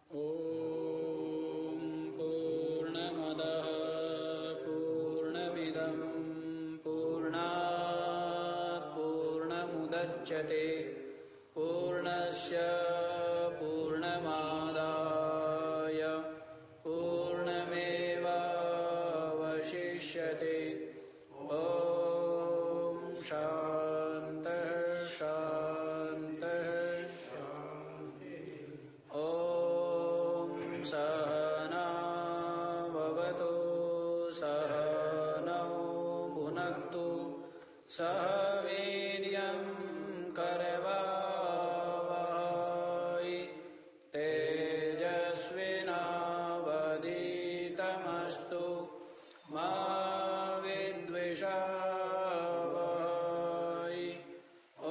ॐ पूर्णमदः पूर्णमिदं पूर्णात् पूर्णमुदच्यते पूर्णस्य पूर्णमादाय पूर्णमेवावशिष्यते। ॐ शान्तः शान्तः ॐ सहना भवतु सहनौ भुनक्तु सह वीर्यं करवावहै तेजस्विनावधीतमस्तु मा विद्विषावहै। ॐ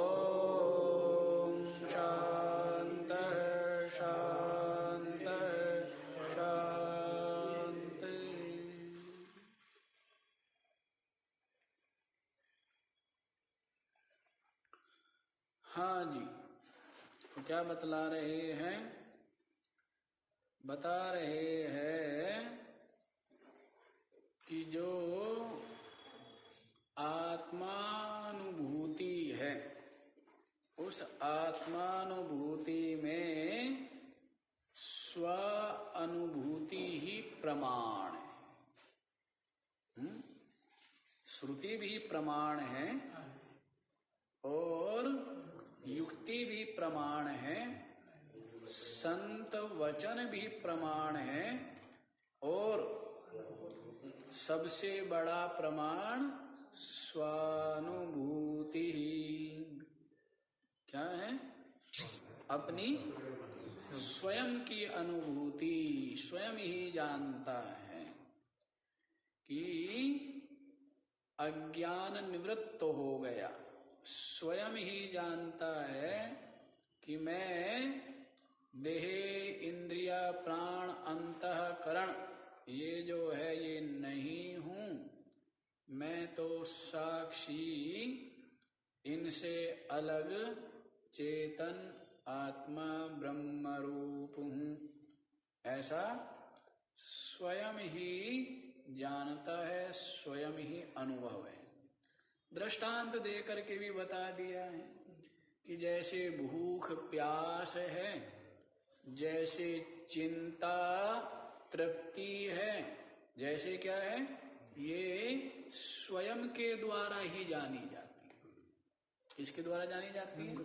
शान्तः शान्तः शान्ति। हाँ जी, तो क्या बतला रहे हैं? बता रहे हैं कि जो आत्मानुभूति है उस आत्मानुभूति में स्व अनुभूति ही प्रमाण है। श्रुति भी प्रमाण है और युक्ति भी प्रमाण है, संत वचन भी प्रमाण है और सबसे बड़ा प्रमाण स्वानुभूति ही। क्या है? अपनी स्वयं की अनुभूति स्वयं ही जानता है कि अज्ञान निवृत्त हो गया। स्वयं ही जानता है कि मैं देह इंद्रिया प्राण अंतःकरण ये जो है ये नहीं हूं, मैं तो साक्षी इनसे अलग चेतन आत्मा ब्रह्म रूप हूं, ऐसा स्वयं ही जानता है, स्वयं ही अनुभव है। दृष्टांत दे करके भी बता दिया है कि जैसे भूख प्यास है, जैसे चिंता तृप्ति है, जैसे क्या है ये स्वयं के द्वारा ही जानी जाती है। इसके द्वारा जानी जाती है।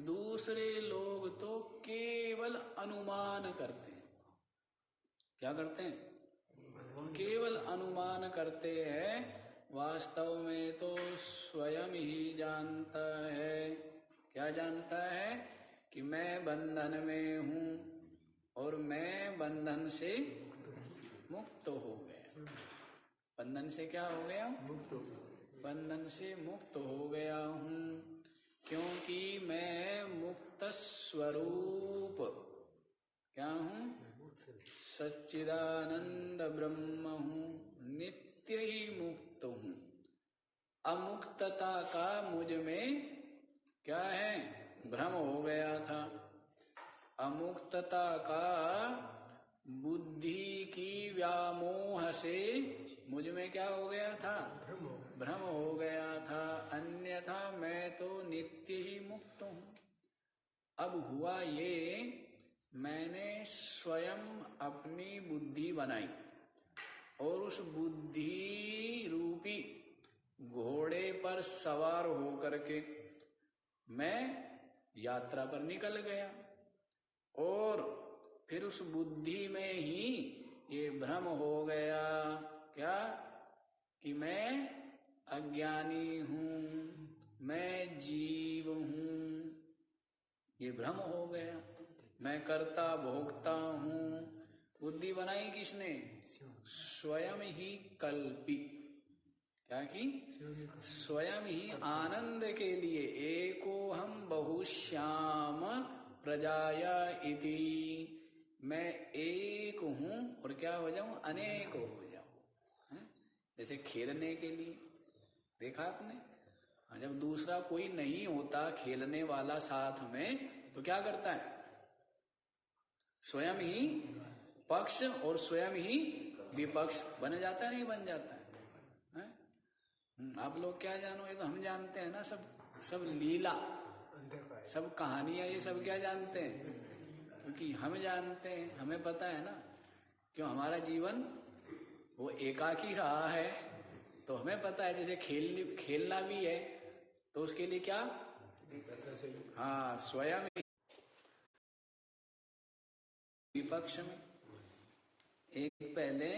दूसरे लोग तो केवल अनुमान करते हैं। क्या करते हैं? केवल अनुमान करते हैं, वास्तव में तो स्वयं ही जानता है। क्या जानता है? कि मैं बंधन में हूं और मैं बंधन से मुक्त हो गया। बंधन से क्या हो गया? मुक्त हो गया। बंधन से मुक्त हो गया हूं क्योंकि मैं मुक्त स्वरूप क्या हूं? सच्चिदानंद ब्रह्म हूं, नित्य ही मुक्त हूं। अमुक्तता का मुझ में क्या है? भ्रम हो गया था। अमुक्तता का बुद्धि की व्यामोह से मुझ में क्या हो गया था? भ्रम हो गया था। अन्यथा मैं तो नित्य ही मुक्त हूं। अब हुआ ये, मैंने स्वयं अपनी बुद्धि बनाई और उस बुद्धि रूपी घोड़े पर सवार होकर के मैं यात्रा पर निकल गया और फिर उस बुद्धि में ही ये भ्रम हो गया। क्या? कि मैं अज्ञानी हूं, मैं जीव हूं, ये भ्रम हो गया। मैं कर्ता भोक्ता हूं। बुद्धि बनाई किसने? स्वयं ही कल्पी। क्या की? स्वयं ही आनंद के लिए एको हम बहुश्याम प्रजाया इति, मैं एक हूं और क्या हो जाऊं? अनेक हो जाऊं। जैसे खेलने के लिए देखा आपने, जब दूसरा कोई नहीं होता खेलने वाला साथ में तो क्या करता है? स्वयं ही पक्ष और स्वयं ही विपक्ष बन जाता है, नहीं बन जाता है? आप लोग क्या जानो, ये तो हम जानते हैं ना, सब लीला, सब कहानियां, ये सब क्या जानते हैं? क्योंकि हम जानते हैं, हमें पता है ना, क्यों हमारा जीवन वो एकाकी रहा है, तो हमें पता है। जैसे खेलना भी है तो उसके लिए क्या, हाँ, स्वयं विपक्ष में। एक पहले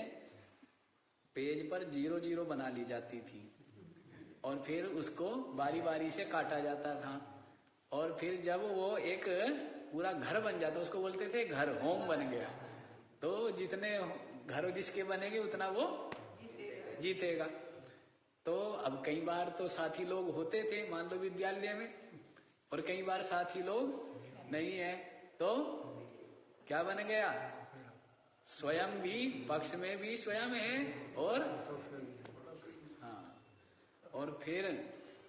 पेज पर 0-0 बना ली जाती थी और फिर उसको बारी बारी से काटा जाता था, और फिर जब वो एक पूरा घर बन जाता, उसको बोलते थे घर, होम बन गया, तो जितने घर जिसके बनेंगे उतना वो जीतेगा। तो अब कई बार तो साथी लोग होते थे, मान लो विद्यालय में, और कई बार साथी लोग नहीं है, तो क्या बन गया, स्वयं भी, पक्ष में भी स्वयं है, और हाँ, और फिर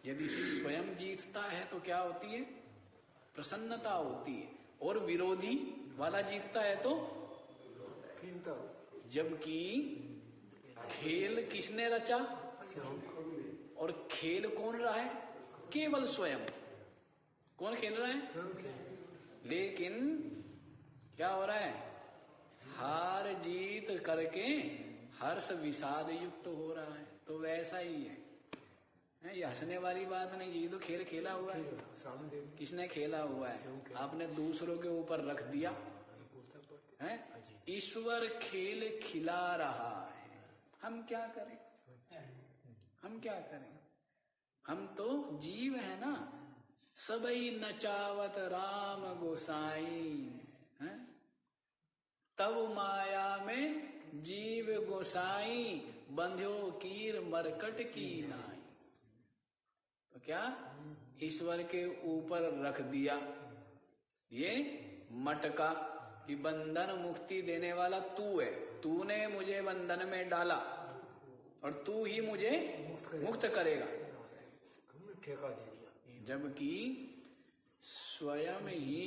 यदि स्वयं जीतता है तो क्या होती है, प्रसन्नता होती है, और विरोधी वाला जीतता है तो, जबकि खेल किसने रचा, और खेल कौन रहा है, केवल स्वयं। कौन खेल रहा है, लेकिन क्या हो रहा है, हार जीत करके हर्ष विषाद युक्त हो रहा है। तो वैसा ही है, ये हंसने वाली बात नहीं, ये तो खेल खेला हुआ है। किसने खेला हुआ है, आपने दूसरों के ऊपर रख दिया है। ईश्वर खेल खिला रहा है, हम क्या करें, हम क्या करें, हम तो जीव है ना। सबई नचावत राम गोसाई है, तब माया में जीव गोसाई, बंध्यो कीर मरकट की नाई। तो क्या, ईश्वर के ऊपर रख दिया ये मटका कि बंधन मुक्ति देने वाला तू है, तूने मुझे बंधन में डाला और तू ही मुझे मुक्त करेगा। जबकि स्वयं ही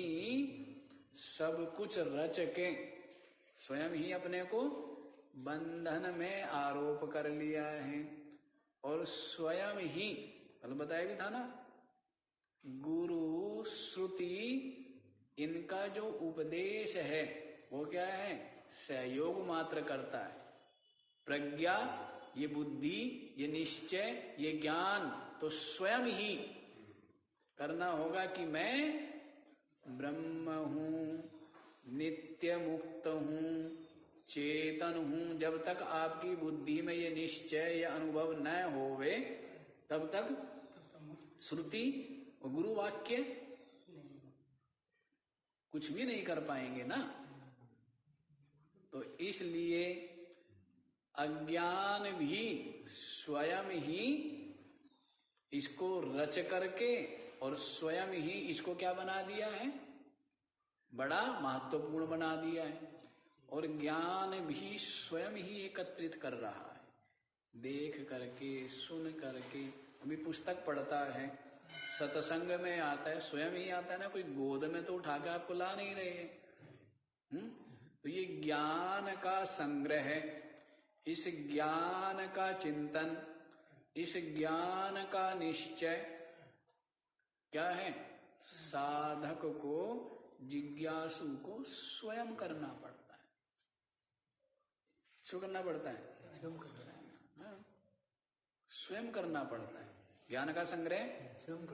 सब कुछ रच के स्वयं ही अपने को बंधन में आरोप कर लिया है, और स्वयं ही, कल बताया भी था ना, गुरु श्रुति इनका जो उपदेश है वो क्या है, सहयोग मात्र करता है। प्रज्ञा, ये बुद्धि, ये निश्चय, ये ज्ञान तो स्वयं ही करना होगा कि मैं ब्रह्म हूं, नित्य मुक्त हूं, चेतन हूं। जब तक आपकी बुद्धि में ये निश्चय, ये अनुभव न होवे, तब तक श्रुति और गुरु वाक्य कुछ भी नहीं कर पाएंगे ना। तो इसलिए अज्ञान भी स्वयं ही इसको रच करके और स्वयं ही इसको क्या बना दिया है, बड़ा महत्वपूर्ण बना दिया है। और ज्ञान भी स्वयं ही एकत्रित कर रहा है, देख करके, सुन करके। अभी पुस्तक पढ़ता है, सत्संग में आता है, स्वयं ही आता है ना, कोई गोद में तो उठा के आपको ला नहीं रहे हैं। तो ये ज्ञान का संग्रह है, इस ज्ञान का चिंतन, इस ज्ञान का निश्चय क्या है, साधक को, जिज्ञासु को स्वयं करना पड़ता है। क्यों करना पड़ता है, स्वयं करना पड़ता है। ज्ञान का संग्रह स्वयं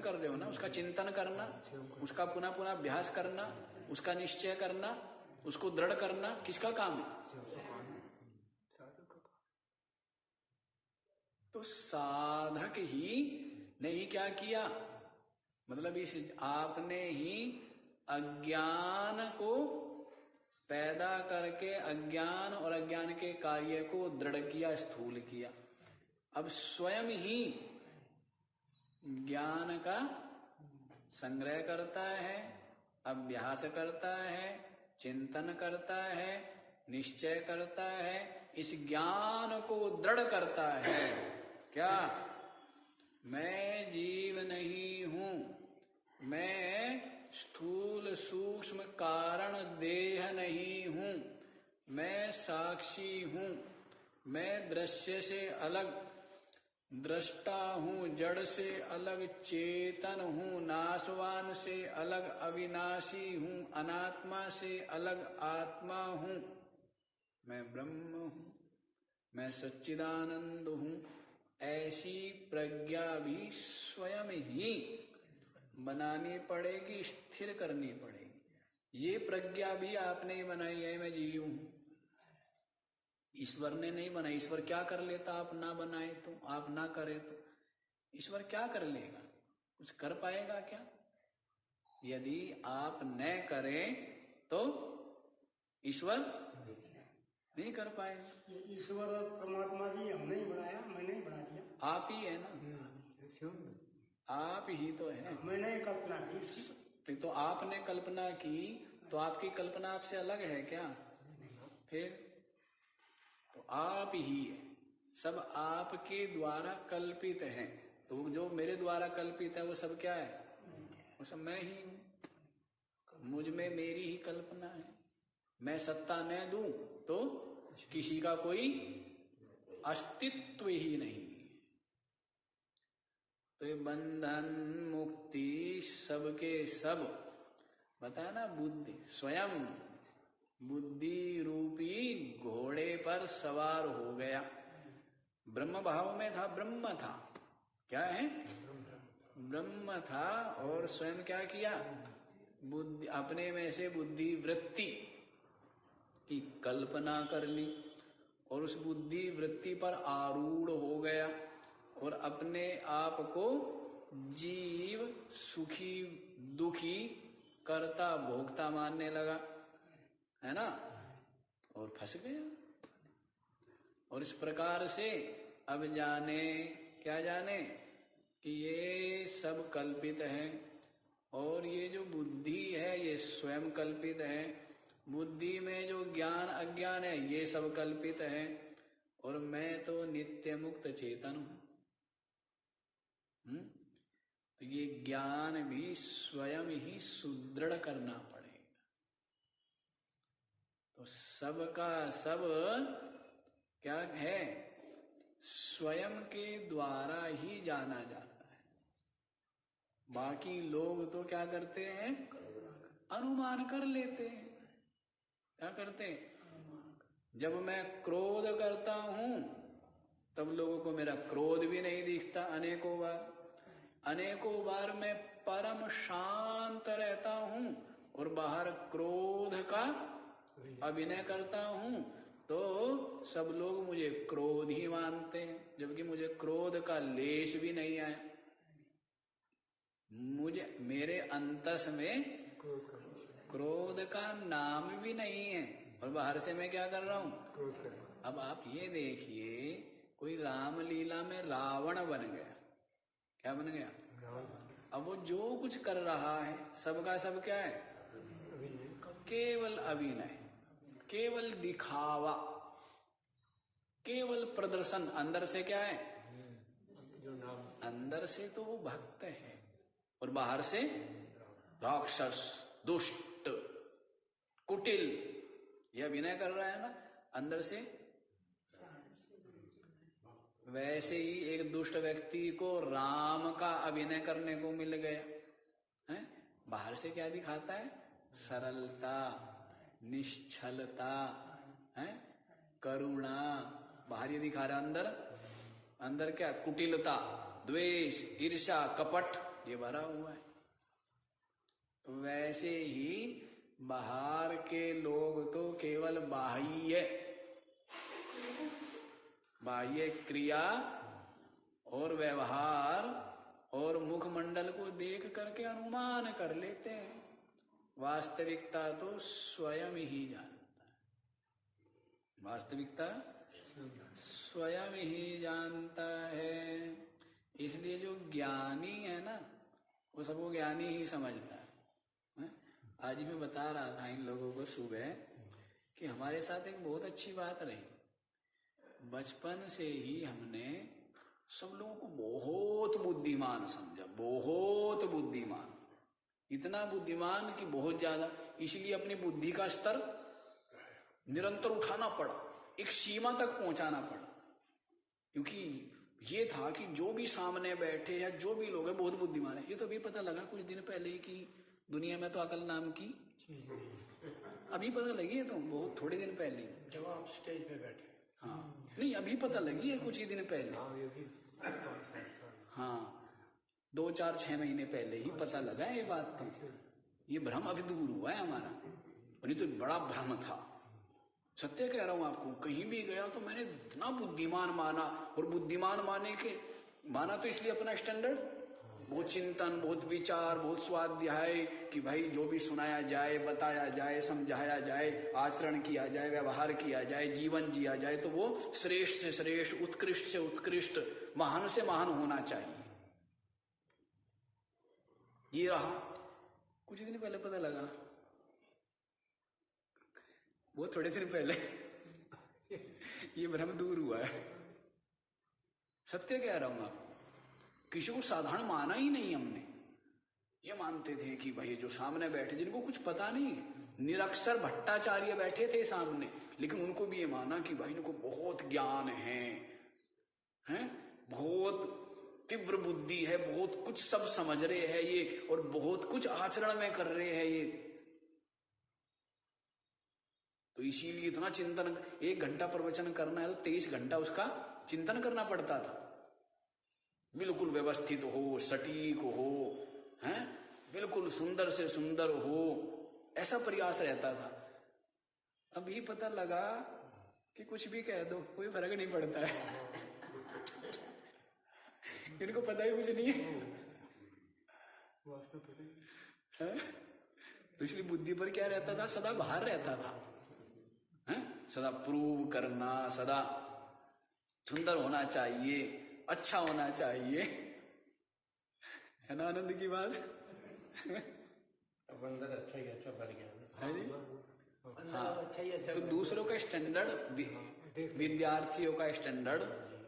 कर रहे हो ना, उसका चिंतन करना, उसका पुनः पुनः अभ्यास करना, उसका निश्चय करना, उसको दृढ़ करना, किसका काम है, तो साधक ही ने ही क्या किया, मतलब इस आपने ही अज्ञान को पैदा करके अज्ञान और अज्ञान के कार्य को दृढ़ किया, स्थूल किया। अब स्वयं ही ज्ञान का संग्रह करता है, अभ्यास करता है, चिंतन करता है, निश्चय करता है, इस ज्ञान को दृढ़ करता है। क्या, मैं जीव नहीं हूं, मैं स्थूल स्थूल सूक्ष्म कारण देह नहीं हूँ, मैं साक्षी हूँ, मैं दृश्य से अलग दृष्टा हूँ, जड़ से अलग चेतन हूँ, नाशवान से अलग अविनाशी हूँ, अनात्मा से अलग आत्मा हूँ, मैं ब्रह्म हूँ, मैं सच्चिदानंद हूँ। ऐसी प्रज्ञा भी स्वयं ही बनानी पड़ेगी, स्थिर करनी पड़ेगी। ये प्रज्ञा भी आपने ही बनाई है, मैं जीव हूँ, ईश्वर ने नहीं बनाई। ईश्वर क्या कर लेता आप ना बनाए तो, आप ना करे तो ईश्वर क्या कर लेगा? कुछ कर पाएगा क्या? यदि आप न करें तो ईश्वर नहीं कर पाएगा। ये ईश्वर और परमात्मा भी हमने ही बनाया, मैंने ही बना दिया। आप ही है ना, आप ही तो है। मैंने कल्पना की। तो आपने कल्पना की तो आपकी कल्पना आपसे अलग है क्या? फिर तो आप ही है, सब आपके द्वारा कल्पित है। तो जो मेरे द्वारा कल्पित है वो सब क्या है? वो सब मैं ही हूँ। मुझ में मेरी ही कल्पना है। मैं सत्ता न दूं तो किसी का कोई अस्तित्व ही नहीं। तो ये बंधन मुक्ति सबके सब बताया ना। बुद्धि स्वयं बुद्धि रूपी घोड़े पर सवार हो गया। ब्रह्म भाव में था, ब्रह्म था। क्या है? ब्रह्म था। और स्वयं क्या किया? बुद्धि, अपने में से बुद्धि वृत्ति की कल्पना कर ली और उस बुद्धि वृत्ति पर आरूढ़ हो गया और अपने आप को जीव, सुखी दुखी, कर्ता भोक्ता मानने लगा, है ना? और फंस गया। और इस प्रकार से अब जाने, क्या जाने? कि ये सब कल्पित है और ये जो बुद्धि है ये स्वयं कल्पित है। बुद्धि में जो ज्ञान अज्ञान है ये सब कल्पित है और मैं तो नित्य मुक्त चेतन हूं। तो ये ज्ञान भी स्वयं ही सुदृढ़ करना पड़ेगा। तो सबका सब क्या है? स्वयं के द्वारा ही जाना जाता है। बाकी लोग तो क्या करते हैं? अनुमान कर लेते हैं। क्या करते हैं? जब मैं क्रोध करता हूं तब लोगों को मेरा क्रोध भी नहीं दिखता। अनेकों बार मैं परम शांत रहता हूं और बाहर क्रोध का अभिनय करता हूं तो सब लोग मुझे क्रोध ही मानते हैं, जबकि मुझे क्रोध का लेश भी नहीं आया। मुझे मेरे अंतस में क्रोध का नाम भी नहीं है और बाहर से मैं क्या कर रहा हूं? अब आप ये देखिए, कोई रामलीला में रावण बन गया। क्या बन गया? अब वो जो कुछ कर रहा है सबका सब क्या है? केवल अभिनय, केवल दिखावा, केवल प्रदर्शन। अंदर से क्या है? अंदर से तो वो भक्त है और बाहर से राक्षस, दुष्ट, कुटिल। ये अभिनय कर रहा है ना अंदर से। वैसे ही एक दुष्ट व्यक्ति को राम का अभिनय करने को मिल गया है। बाहर से क्या दिखाता है? सरलता, निश्चलता, है, करुणा। बाहर ये दिखा रहा है, अंदर क्या? कुटिलता, द्वेष, ईर्ष्या, कपट, ये भरा हुआ है। तो वैसे ही बाहर के लोग तो केवल बाह्य क्रिया और व्यवहार और मुखमंडल को देख करके अनुमान कर लेते हैं। वास्तविकता तो स्वयं ही जानता है। वास्तविकता स्वयं ही जानता है। इसलिए जो ज्ञानी है ना वो सबको ज्ञानी ही समझता है। आज ही मैं बता रहा था इन लोगों को सुबह कि हमारे साथ एक बहुत अच्छी बात रही। बचपन से ही हमने सब लोगों को बहुत बुद्धिमान समझा, बहुत बुद्धिमान। इतना बुद्धिमान कि बहुत ज्यादा, इसलिए अपनी बुद्धि का स्तर निरंतर उठाना पड़ा, एक सीमा तक पहुंचाना पड़ा। क्योंकि ये था कि जो भी सामने बैठे हैं, जो भी लोग हैं, बहुत बुद्धिमान है। ये तो अभी पता लगा कुछ दिन पहले ही कि दुनिया में तो अकल नाम की चीज नहीं, अभी पता लगी है, तो बहुत थोड़े दिन पहले जब आप स्टेज पे बैठे। हाँ नहीं, अभी पता लगी है कुछ ही दिन पहले। हाँ 2-4-6 महीने पहले ही पता लगा ये बात। तो ये भ्रम अभी दूर हुआ है हमारा, नहीं तो बड़ा भ्रम था। सत्य कह रहा हूं आपको, कहीं भी गया तो मैंने इतना बुद्धिमान माना, और बुद्धिमान माना तो इसलिए अपना स्टैंडर्ड, बहुत चिंतन, बहुत विचार, बहुत स्वाध्याय, कि भाई जो भी सुनाया जाए, बताया जाए, समझाया जाए, आचरण किया जाए, व्यवहार किया जाए, जीवन जिया जाए, तो वो श्रेष्ठ से श्रेष्ठ, उत्कृष्ट से उत्कृष्ट, महान से महान होना चाहिए। ये रहा, कुछ दिन पहले पता लगा, वो थोड़े दिन पहले ये भ्रम दूर हुआ है। सत्य कह रहा हूं आपको, किसी को साधारण माना ही नहीं हमने। ये मानते थे कि भाई जो सामने बैठे, जिनको कुछ पता नहीं, निरक्षर भट्टाचार्य बैठे थे सामने, लेकिन उनको भी ये माना कि भाई इनको बहुत ज्ञान है, बहुत तीव्र बुद्धि है, बहुत कुछ सब समझ रहे हैं ये, और बहुत कुछ आचरण में कर रहे हैं ये। तो इसीलिए इतना चिंतन, 1 घंटा प्रवचन करना है तो 23 घंटा उसका चिंतन करना पड़ता था। बिल्कुल व्यवस्थित हो, सटीक हो, हैं, बिल्कुल सुंदर से सुंदर हो, ऐसा प्रयास रहता था। अभी पता लगा कि कुछ भी कह दो, कोई फर्क नहीं पड़ता है। इनको पता ही कुछ नहीं है। तो इसलिए बुद्धि पर क्या रहता था, सदा बाहर रहता था, हैं, सदा प्रूव करना, सदा सुंदर होना चाहिए, अच्छा होना चाहिए, है ना आनंद की बात। अब अंदर अच्छा ही अच्छा बढ़ गया है जी? हाँ, अच्छा ही अच्छा। तो दूसरों का स्टैंडर्ड, विद्यार्थियों का स्टैंडर्ड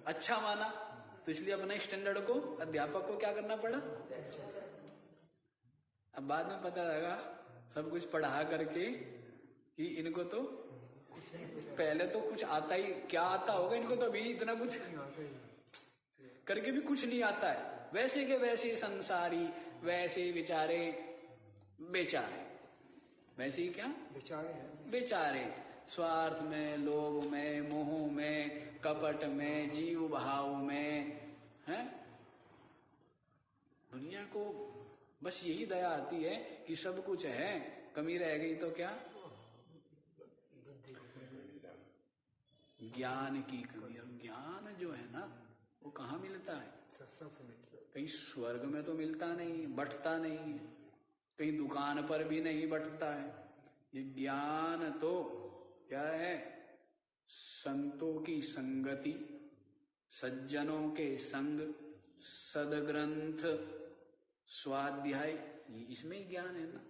अच्छा माना, तो इसलिए अपने स्टैंडर्ड को, अध्यापक को क्या करना पड़ा। अब बाद में पता लगा सब कुछ पढ़ा करके कि इनको तो पहले तो कुछ आता ही, क्या आता होगा इनको, तो अभी इतना कुछ करके भी कुछ नहीं आता है। वैसे के वैसे संसारी, वैसे विचारे बेचारे, वैसे ही क्या बेचारे, स्वार्थ में, लोभ में, मोह में, कपट में, जीव भाव में, हैं। दुनिया को बस यही दया आती है कि सब कुछ है, कमी रह गई तो क्या, ज्ञान की कमी। और ज्ञान जो है ना, वो कहाँ मिलता है, कहीं स्वर्ग में तो मिलता नहीं, बंटता नहीं है, कहीं दुकान पर भी नहीं बंटता है। ये ज्ञान तो क्या है, संतों की संगति, सज्जनों के संग, सदग्रंथ स्वाध्याय, इसमें ही ज्ञान है ना।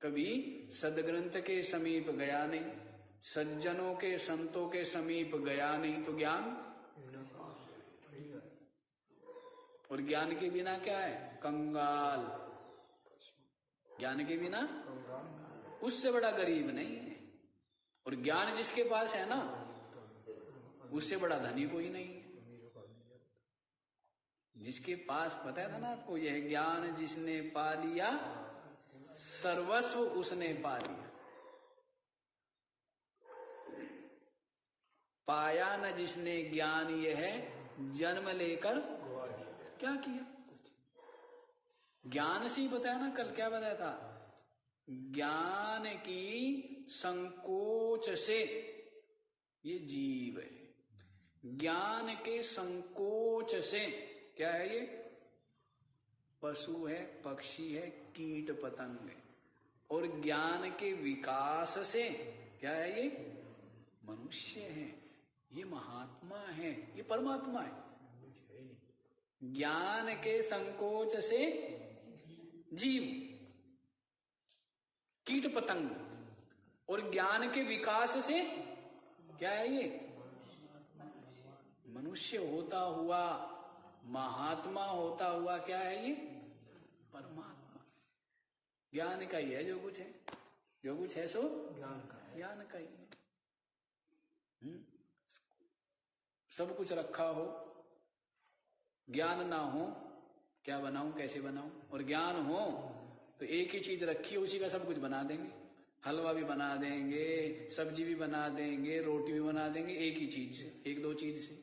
कभी सदग्रंथ के समीप गया नहीं, सज्जनों के, संतों के समीप गया नहीं, तो ज्ञान, और ज्ञान के बिना क्या है, कंगाल। ज्ञान के बिना उससे बड़ा गरीब नहीं है, और ज्ञान जिसके पास है ना, उससे बड़ा धनी कोई नहीं है। जिसके पास, पता था ना आपको, यह ज्ञान जिसने पा लिया, सर्वस्व उसने पा लिया। पाया न जिसने ज्ञान यह जन्म लेकर क्या किया। ज्ञान से ही बताया ना, कल क्या बताया था, ज्ञान की संकोच से ये जीव है, ज्ञान के संकोच से क्या है, ये पशु है, पक्षी है, कीट पतंग है, और ज्ञान के विकास से क्या है, ये मनुष्य है, ये महात्मा है, ये परमात्मा है। ज्ञान के संकोच से जीव, कीट पतंग, और ज्ञान के विकास से क्या है, ये मनुष्य होता हुआ, महात्मा होता हुआ क्या है, ये परमात्मा। ज्ञान का ही है जो कुछ है, जो कुछ है सो ज्ञान का है। ज्ञान का ही है। सब कुछ रखा हो, ज्ञान ना हो, क्या बनाऊं, कैसे बनाऊं? और ज्ञान हो तो एक ही चीज रखी है, उसी का सब कुछ बना देंगे। हलवा भी बना देंगे, सब्जी भी बना देंगे, रोटी भी बना देंगे, एक ही चीज से, एक दो चीज से।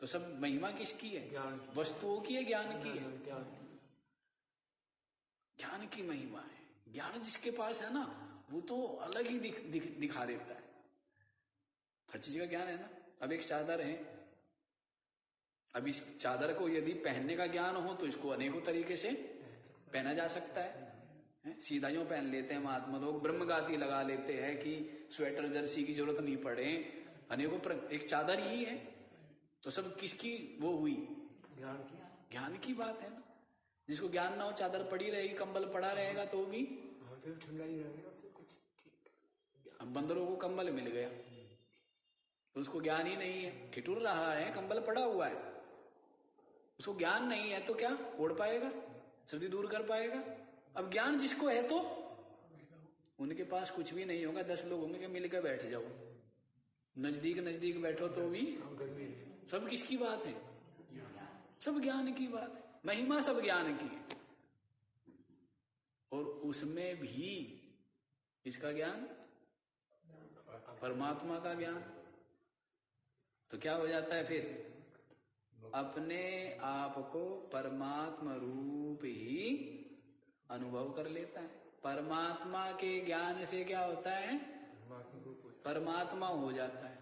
तो सब महिमा किसकी है? ज्ञान की। वस्तुओं की है, ज्ञान की है? ज्ञान की। ज्ञान की महिमा है। ज्ञान जिसके पास है ना, वो तो अलग ही दिखा देता है। हर चीज का ज्ञान है ना। अब एक चादर है, अब इस चादर को यदि पहनने का ज्ञान हो तो इसको अनेकों तरीके से पहना जा सकता है। सीधा यूं पहन लेते हैं महात्मा लोग, ब्रह्मगाती लगा लेते हैं कि स्वेटर जर्सी की जरूरत नहीं पड़े। अनेकों एक चादर ही है। तो सब किसकी वो हुई? ज्ञान की। ज्ञान की बात है ना। जिसको ज्ञान ना हो, चादर पड़ी रहेगी, कंबल पड़ा रहेगा तो भी ठंडा ही रहेगा, कुछ ठीक। अब बंदरों को कंबल मिल गया तो उसको ज्ञान ही नहीं है, ठिठुर रहा है, कंबल पड़ा हुआ है, उसको ज्ञान नहीं है तो क्या ओढ़ पाएगा, सर्दी दूर कर पाएगा? अब ज्ञान जिसको है तो उनके पास कुछ भी नहीं होगा, 10 लोग होंगे कि मिलकर बैठ जाओ, नजदीक नजदीक बैठो तो भी सब किसकी बात है? सब ज्ञान की बात है। महिमा सब ज्ञान की है। और उसमें भी इसका ज्ञान, परमात्मा का ज्ञान। तो क्या हो जाता है फिर? अपने आप को परमात्मा रूप ही अनुभव कर लेता है। परमात्मा के ज्ञान से क्या होता है? परमात्मा हो जाता है।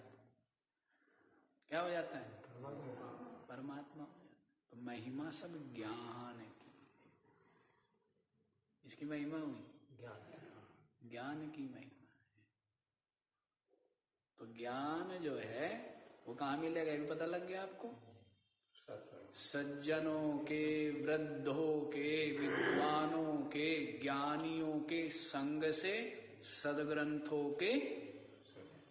क्या हो जाता है? परमात्मा। तो महिमा सब ज्ञान की, इसकी महिमा हुई ज्ञान की महिमा है। तो ज्ञान जो है वो कहाँ मिलेगा, ये भी पता लग गया आपको? सज्जनों के, वृद्धों के, विद्वानों के, ज्ञानियों के संग से, सदग्रंथों के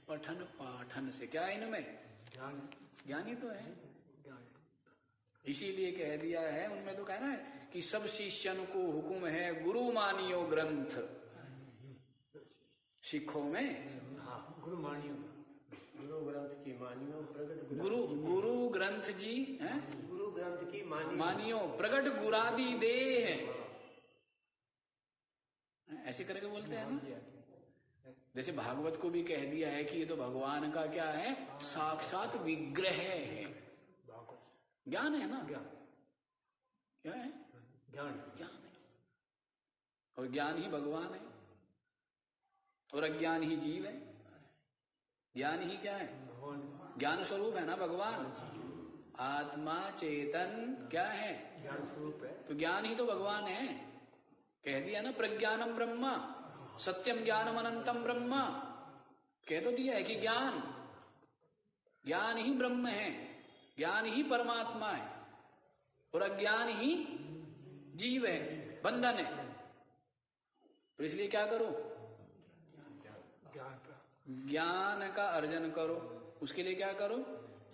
पठन पाठन से। क्या है इनमें? ज्ञानी तो है। इसीलिए कह दिया है उनमें, तो कहना है कि सब शिष्यन को हुक्म है गुरु मानियो ग्रंथ। सिखों में गुरु मानियो, गुरु ग्रंथ की मानियो, प्रगट गुरु ग्रंथ जी हैं, गुरु ग्रंथ की मानियो, प्रगट गुरादि दे है, ऐसे करके बोलते हैं ना। जैसे भागवत को भी कह दिया है कि ये तो भगवान का क्या है? साक्षात विग्रह है। ज्ञान है ना। क्या है? ज्ञान है। और ज्ञान ही भगवान है और अज्ञान ही जीव है। ज्ञान ही क्या है? ज्ञान स्वरूप है ना भगवान। आत्मा चेतन क्या है? ज्ञान स्वरूप है। तो ज्ञान ही तो भगवान है। कह दिया ना, प्रज्ञानम ब्रह्मा सत्यम ज्ञानम अनंतम ब्रह्मा। कह तो दिया है कि ज्ञान ही ब्रह्म है, ज्ञान ही परमात्मा है और अज्ञान ही जीव है, बंधन है। तो इसलिए क्या करो? ज्ञान का अर्जन करो। उसके लिए क्या करो?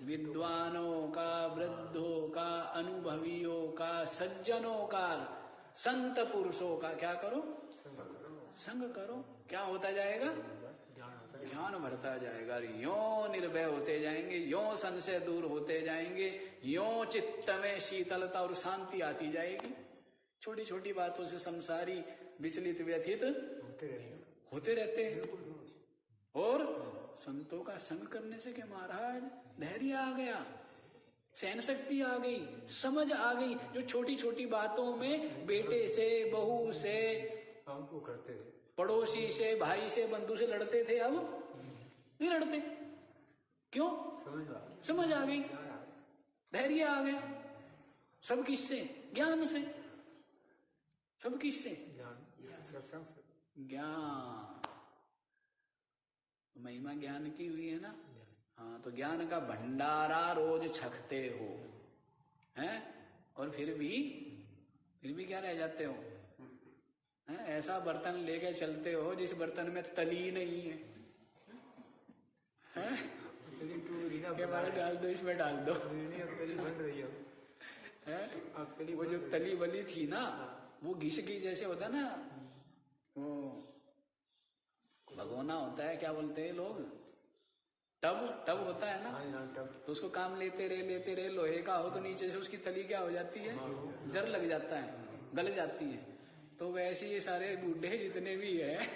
विद्वानों का, वृद्धों का, अनुभवियों का, सज्जनों का, संत पुरुषों का क्या करो? संग करो। क्या होता जाएगा? ज्ञान बढ़ता जाएगा। यो निर्भय होते जाएंगे, यो संशय दूर होते जाएंगे, यो चित्त में शीतलता और शांति आती जाएगी। छोटी छोटी बातों से संसारी विचलित व्यथित होते रहते हैं। और संतों का संग करने से क्या महाराज धैर्य आ गया, सहन शक्ति आ गई, समझ आ गई। जो छोटी छोटी बातों में बेटे से, बहू से, हमको करते थे, पड़ोसी से, भाई से, बंधु से लड़ते थे, अब नहीं लड़ते। क्यों? समझ आ गई, धैर्य आ गया। सब किससे? ज्ञान से। सब किससे? ज्ञान। महिमा ज्ञान की हुई है ना। हाँ, तो ज्ञान का भंडारा रोज छकते हो हैं, और फिर भी क्या रह जाते हो? ऐसा बर्तन लेके चलते हो जिस बर्तन में तली नहीं है, के बाहर डाल दो, इसमें डाल दो। तली बन रही है। वो जो तली बली थी ना, वो घिस की जैसे होता है ना, वो भगोना होता है, क्या बोलते हैं लोग, टब होता है ना, तो उसको काम लेते रहे, लोहे का हो तो नीचे से उसकी तली क्या हो जाती है, जर लग जाता है, गल जाती है। तो वैसे ये सारे बूढ़े जितने भी है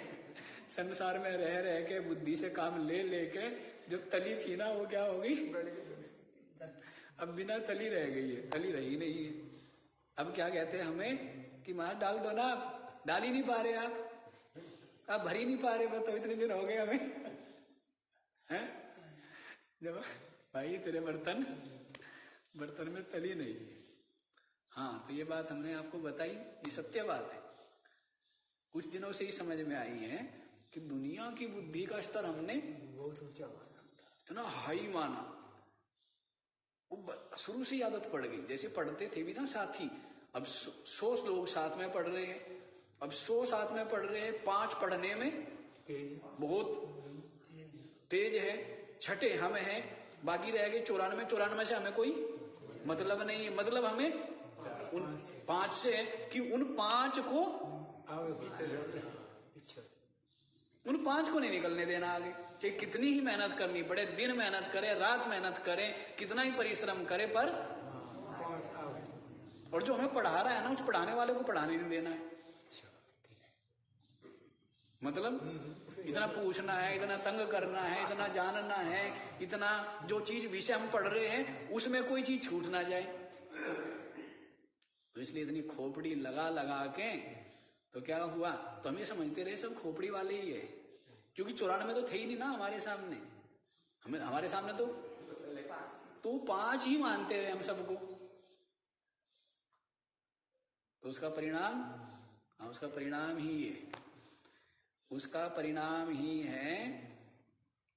संसार में रह के बुद्धि से काम ले के जो तली थी ना वो क्या होगी, अब बिना तली रह गई है, तली रही नहीं है। अब क्या कहते हैं हमें कि मां डाल दो ना, आप डाल ही नहीं पा रहे, आप भर ही नहीं पा रहे, बताओ इतने दिन हो गए हमें, हैं? जब भाई तेरे बर्तन में तली नहीं है। हाँ, तो ये बात हमने आपको बताई, ये सत्य बात है, कुछ दिनों से ही समझ में आई है कि दुनिया की बुद्धि का स्तर हमने बहुत ऊंचा माना, इतना हाई माना, वो शुरू से आदत पड़ गई। जैसे पढ़ते थे भी ना साथी, अब 100 लोग साथ में पढ़ रहे हैं, अब 100 साथ में पढ़ रहे हैं, 5 पढ़ने में बहुत तेज है, छठे हम हैं, बाकी रह गए 94 से हमें कोई मतलब नहीं है। मतलब हमें उन 5 से है कि उन 5 को नहीं निकलने देना आगे, चाहे कितनी ही मेहनत करनी पड़े, दिन मेहनत करे, रात मेहनत करे, कितना ही परिश्रम करे, पर और जो हमें पढ़ा रहा है ना, उस पढ़ाने वाले को पढ़ाने नहीं देना है। मतलब इतना पूछना है, इतना तंग करना है, इतना जानना है, इतना जो चीज विषय हम पढ़ रहे हैं उसमें कोई चीज छूट ना जाए। तो इसलिए इतनी खोपड़ी लगा के तो क्या हुआ, तो हम ये समझते रहे सब खोपड़ी वाले ही है, क्योंकि 94 तो थे ही नहीं ना हमारे सामने, हमारे सामने तो 5 ही मानते रहे हम सबको। तो उसका परिणाम ही है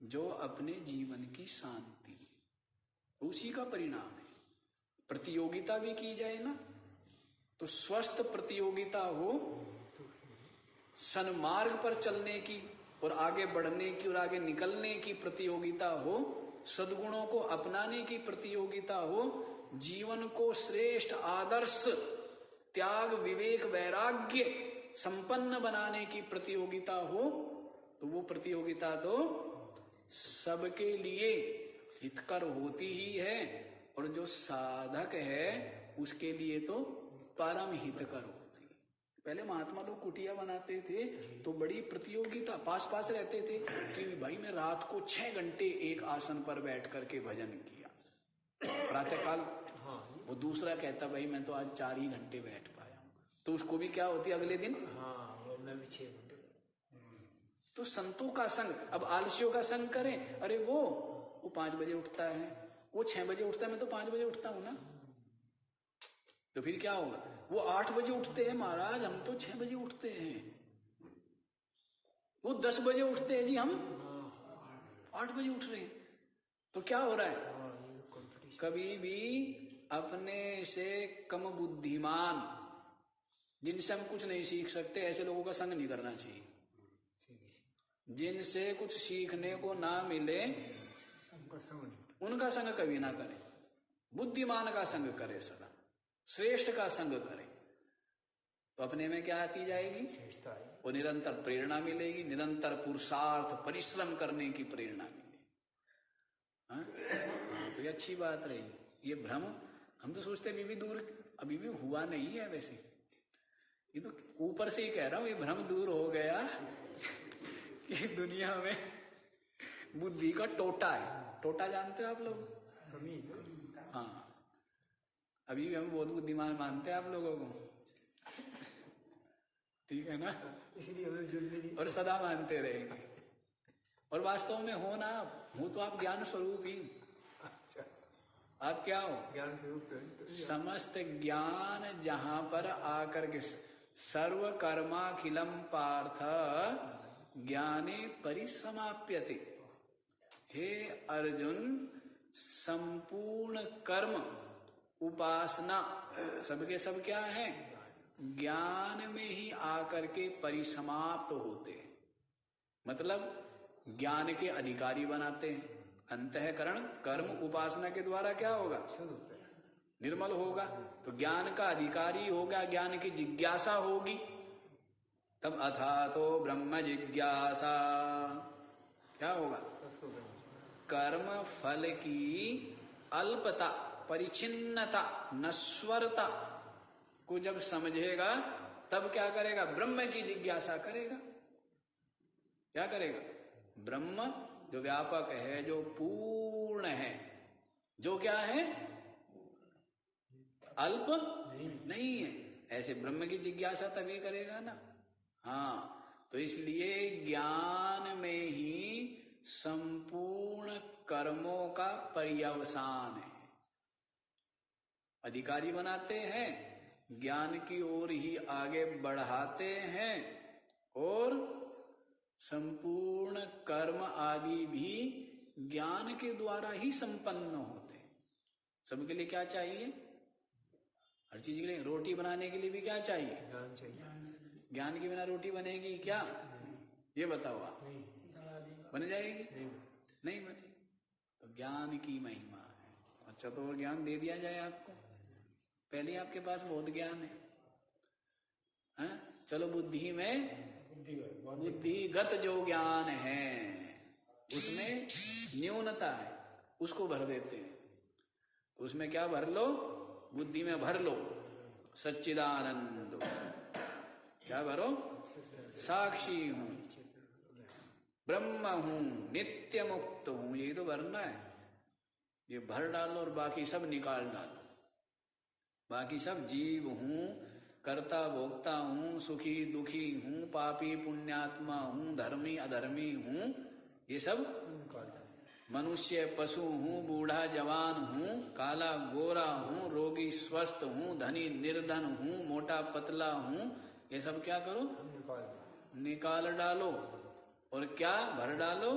जो अपने जीवन की शांति, उसी का परिणाम है। प्रतियोगिता भी की जाए ना, तो स्वस्थ प्रतियोगिता हो, सन्मार्ग पर चलने की और आगे बढ़ने की और आगे निकलने की प्रतियोगिता हो, सद्गुणों को अपनाने की प्रतियोगिता हो, जीवन को श्रेष्ठ आदर्श त्याग विवेक वैराग्य संपन्न बनाने की प्रतियोगिता हो, तो वो प्रतियोगिता तो सबके लिए हितकर होती ही है, और जो साधक है उसके लिए तो परम हितकर होती है। पहले महात्मा लोग कुटिया बनाते थे तो बड़ी प्रतियोगिता, पास रहते थे कि भाई मैं रात को 6 घंटे एक आसन पर बैठ करके भजन किया, प्रातःकाल वो दूसरा कहता भाई मैं तो आज 4 ही घंटे बैठ पाया हूं, तो उसको भी क्या होती अगले दिन, मैं भी 6 घंटे। तो संतों का संग, अब आलसियों का संग करें, अरे वो 5 बजे उठता है, वो 6 बजे उठता है, मैं तो 5 बजे उठता हूं ना, तो फिर क्या होगा, वो 8 बजे उठते हैं महाराज, हम तो 6 बजे उठते हैं, वो 10 बजे उठते हैं जी, हम 8 बजे उठ रहे हैं, तो क्या हो रहा है, कभी भी अपने से कम बुद्धिमान जिनसे हम कुछ नहीं सीख सकते ऐसे लोगों का संग नहीं करना चाहिए। जिनसे कुछ सीखने को ना मिले उनका संग कभी ना करें, बुद्धिमान का संग करे, सदा श्रेष्ठ का संग करे, तो अपने में क्या आती जाएगी, वो निरंतर प्रेरणा मिलेगी, निरंतर पुरुषार्थ परिश्रम करने की प्रेरणा मिलेगी। तो ये अच्छी बात रही। ये भ्रम हम तो सोचते अभी भी हुआ नहीं है, वैसे ये तो ऊपर से ही कह रहा हूं, ये भ्रम दूर हो गया कि दुनिया में बुद्धि का टोटा है। टोटा जानते हो आप लोग? हाँ, अभी भी हम बहुत बुद्धिमान मानते हैं आप लोगों को, ठीक है ना, इसलिए हमें और सदा मानते रहेंगे। और वास्तव में हो ना, हो तो आप ज्ञान स्वरूप ही, आप क्या हो, ज्ञान स्वरूप। समस्त ज्ञान जहां पर आकर के सर्व कर्माखिलम पार्थ ज्ञाने परिसमाप्यते। हे अर्जुन, संपूर्ण कर्म उपासना सबके सब क्या है, ज्ञान में ही आकर के परिसमाप्त होते हैं, मतलब ज्ञान के अधिकारी बनाते हैं। अंतःकरण कर्म उपासना के द्वारा क्या होगा, निर्मल होगा तो ज्ञान का अधिकारी होगा, ज्ञान की जिज्ञासा होगी, तब अथा तो ब्रह्म जिज्ञासा क्या होगा? कर्म फल की अल्पता, परिचिन्नता, नश्वरता को जब समझेगा तब क्या करेगा? ब्रह्म की जिज्ञासा करेगा। क्या करेगा? ब्रह्म जो व्यापक है, जो पूर्ण है, जो क्या है? अल्प नहीं है, ऐसे ब्रह्म की जिज्ञासा तभी करेगा ना। हाँ, तो इसलिए ज्ञान में ही संपूर्ण कर्मों का पर्यवसान है। अधिकारी बनाते हैं, ज्ञान की ओर ही आगे बढ़ाते हैं, और संपूर्ण कर्म आदि भी ज्ञान के द्वारा ही संपन्न होते हैं। सबके लिए क्या चाहिए? हर चीज के लिए। रोटी बनाने के लिए भी क्या चाहिए? ज्ञान चाहिए। ज्ञान के बिना रोटी बनेगी क्या? ये बताओ आप। बन जाएगी? नहीं बनेगी। तो ज्ञान की महिमा है। अच्छा, तो और ज्ञान दे दिया जाए आपको। पहले आपके पास बहुत ज्ञान है, चलो बुद्धि में, बुद्धिगत जो ज्ञान है उसमें न्यूनता है, उसको भर देते हैं। तो उसमें क्या भर लो? बुद्धि में भर लो सच्चिदानंद। क्या भरो? साक्षी हूं, ब्रह्म हूं, नित्य मुक्त हूं, यही तो भरना है। ये भर डालो और बाकी सब निकाल डालो। बाकी सब जीव हूं, कर्ता भोक्ता हूं, सुखी दुखी हूं, पापी पुण्यात्मा हूं, धर्मी अधर्मी हूं, ये सब मनुष्य पशु हूं, बूढ़ा जवान हूं, काला गोरा हूं, रोगी स्वस्थ हूं, धनी निर्धन हूं, मोटा पतला हूं, ये सब क्या करो? निकाल डालो। और क्या भर डालो?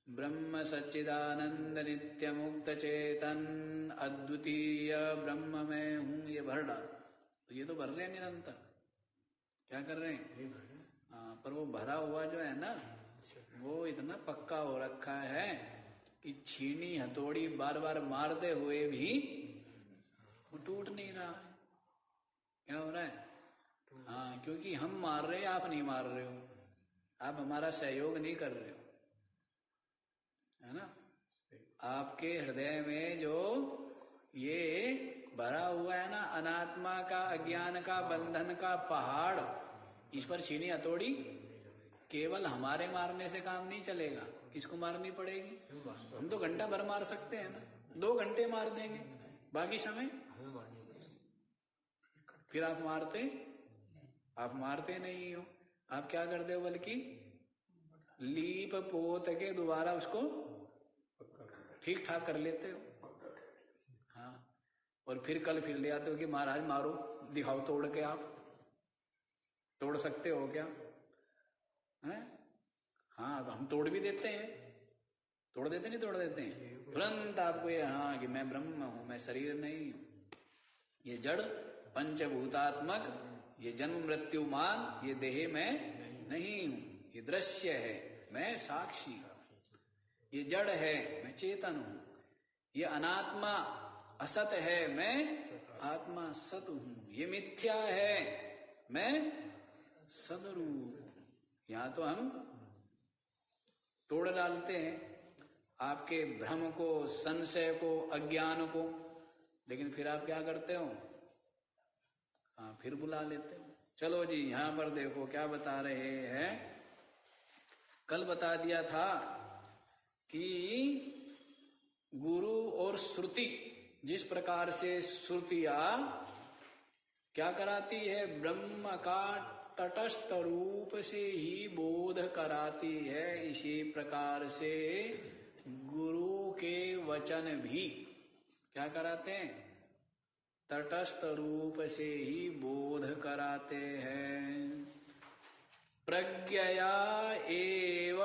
ब्रह्म सच्चिदानंद नित्य मुक्त चेतन अद्वितीय ब्रह्म में हूं, ये भर डालो। तो ये तो भर रहे हैं निरंतर। क्या कर रहे हैं? हाँ, पर वो भरा हुआ जो है ना, वो इतना पक्का हो रखा है कि छीनी हथौड़ी बार बार मारते हुए भी वो टूट नहीं रहा है। क्या हो रहा है? हाँ, क्योंकि हम मार रहे हैं, आप नहीं मार रहे हो, आप हमारा सहयोग नहीं कर रहे हो, है ना। आपके हृदय में जो ये भरा हुआ है ना अनात्मा का, अज्ञान का, बंधन का पहाड़, इस पर छीनी हथौड़ी केवल हमारे मारने से काम नहीं चलेगा। किसको मारनी पड़ेगी? हम तो घंटा भर मार सकते हैं ना, 2 घंटे मार देंगे, बाकी समय फिर आप मारते नहीं हो। आप क्या करते हो? बल्कि लीप पोत के दोबारा उसको ठीक ठाक कर लेते हो। हाँ, और फिर कल फिर ले आते हो कि महाराज मारो, दिखाओ तोड़ के। आप तोड़ सकते हो क्या? हैं? हाँ, तो हम तोड़ भी देते हैं। तोड़ देते नहीं? तोड़ देते हैं तुरंत आपको ये, हाँ, कि मैं ब्रह्म हूं, मैं शरीर नहीं हूं, ये जड़ पंचभूतात्मक, ये जन्म मृत्युमान, ये देह में नहीं हूं, ये दृश्य है, मैं साक्षी, ये जड़ है, मैं चेतन हूं, ये अनात्मा असत है, मैं आत्मा सत हूं, ये मिथ्या है, मैं सदरूप। यहां तो हम तोड़ डालते हैं आपके भ्रम को, संशय को, अज्ञान को, लेकिन फिर आप क्या करते हो? हाँ, फिर बुला लेते हो। चलो जी, यहां पर देखो क्या बता रहे हैं। कल बता दिया था कि गुरु और श्रुति जिस प्रकार से श्रुतियां क्या कराती है? ब्रह्म का तटस्थ रूप से ही बोध कराती है, इसी प्रकार से गुरु के वचन भी क्या कराते हैं? तटस्थ रूप से ही बोध कराते हैं। प्रज्ञया एव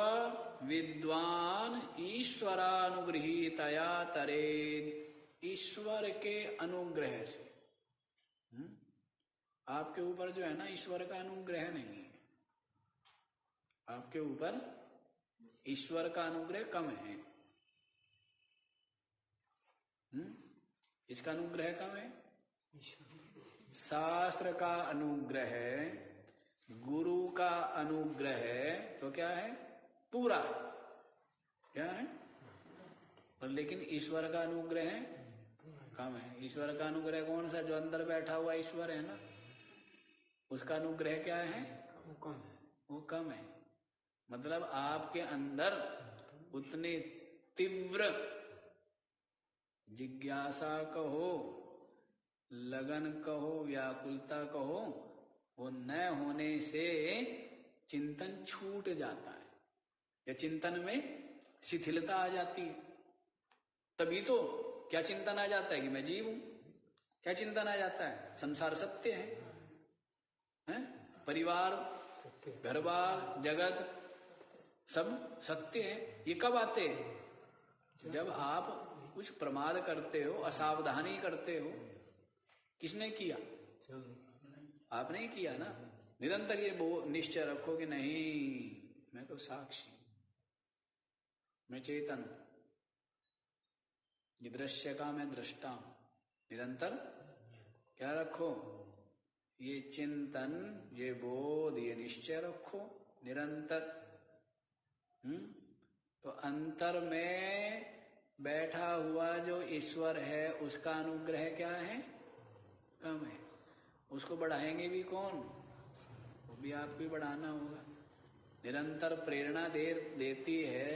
विद्वान ईश्वरानुगृहीतया तरेद। ईश्वर के अनुग्रह से, आपके ऊपर जो है ना ईश्वर का अनुग्रह नहीं है, आपके ऊपर ईश्वर का अनुग्रह कम है। इसका अनुग्रह कम है। शास्त्र का अनुग्रह, गुरु का अनुग्रह तो क्या है? पूरा। क्या है? और लेकिन ईश्वर का अनुग्रह कम है। ईश्वर का अनुग्रह कौन सा? जो अंदर बैठा हुआ ईश्वर है ना, उसका अनुग्रह क्या है? वो कम है। वो कम है। मतलब आपके अंदर उतने तीव्र जिज्ञासा कहो, लगन कहो, व्याकुलता कहो, वो न होने से चिंतन छूट जाता है या चिंतन में शिथिलता आ जाती है। तभी तो क्या चिंतन आ जाता है कि मैं जीव हूं। क्या चिंतन आ जाता है? संसार सत्य है? परिवार, घर बार, जगत सब सत्य है। ये कब आते हैं? जब आप कुछ प्रमाद करते हो, असावधानी करते हो। किसने किया? आपने ही किया ना। निरंतर ये निश्चय रखो कि नहीं, मैं तो साक्षी, मैं चेतन, ये दृश्य का मैं दृष्टा हूं। निरंतर क्या रखो? ये चिंतन, ये बोध, ये निश्चय रखो निरंतर। तो अंतर में बैठा हुआ जो ईश्वर है, उसका अनुग्रह क्या है? कम है। उसको बढ़ाएंगे भी कौन? वो भी आपको ही बढ़ाना होगा। निरंतर प्रेरणा देती है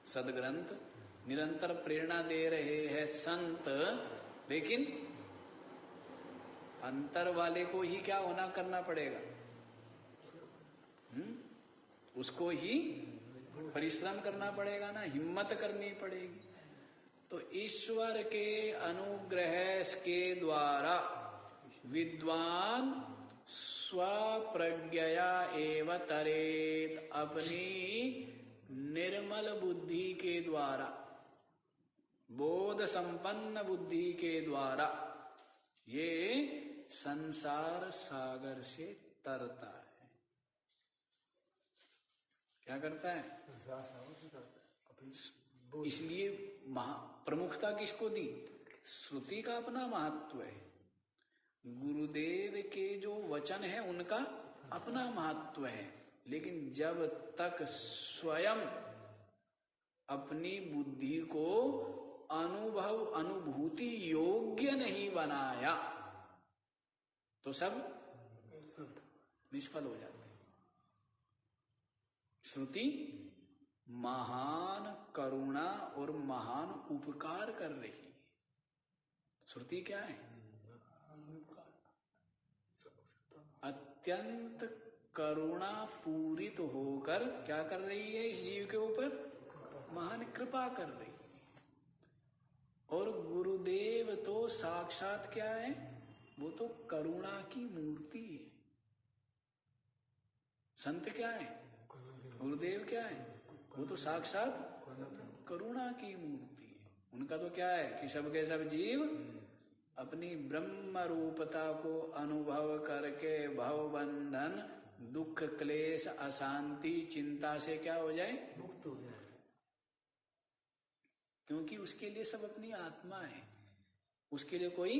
सदग्रंथ, निरंतर प्रेरणा दे रहे हैं संत, लेकिन अंतर वाले को ही क्या होना करना पड़ेगा? उसको ही परिश्रम करना पड़ेगा ना, हिम्मत करनी पड़ेगी। तो ईश्वर के अनुग्रह के द्वारा विद्वान स्वप्रज्ञया एव तरेत, अपनी निर्मल बुद्धि के द्वारा, बोध संपन्न बुद्धि के द्वारा ये संसार सागर से तरता है। क्या करता है? इसलिए प्रमुखता किसको दी? श्रुति का अपना महत्व है, गुरुदेव के जो वचन है उनका अपना महत्व है। लेकिन जब तक स्वयं अपनी बुद्धि को अनुभव अनुभूति योग्य नहीं बनाया तो सब निष्फल हो जाते हैं। श्रुति महान करुणा और महान उपकार कर रही है। श्रुति क्या है? अत्यंत करुणा पूरित होकर क्या कर रही है? इस जीव के ऊपर महान कृपा कर रही है। और गुरुदेव तो साक्षात क्या है? वो तो करुणा की मूर्ति है। संत क्या है? गुरुदेव क्या है? वो तो साक्षात करुणा की मूर्ति है। उनका तो क्या है कि सबके सब जीव अपनी ब्रह्म रूपता को अनुभव करके भव बंधन, दुख, क्लेश, अशांति, चिंता से क्या हो जाए? मुक्त हो जाए। क्योंकि उसके लिए सब अपनी आत्मा है। उसके लिए कोई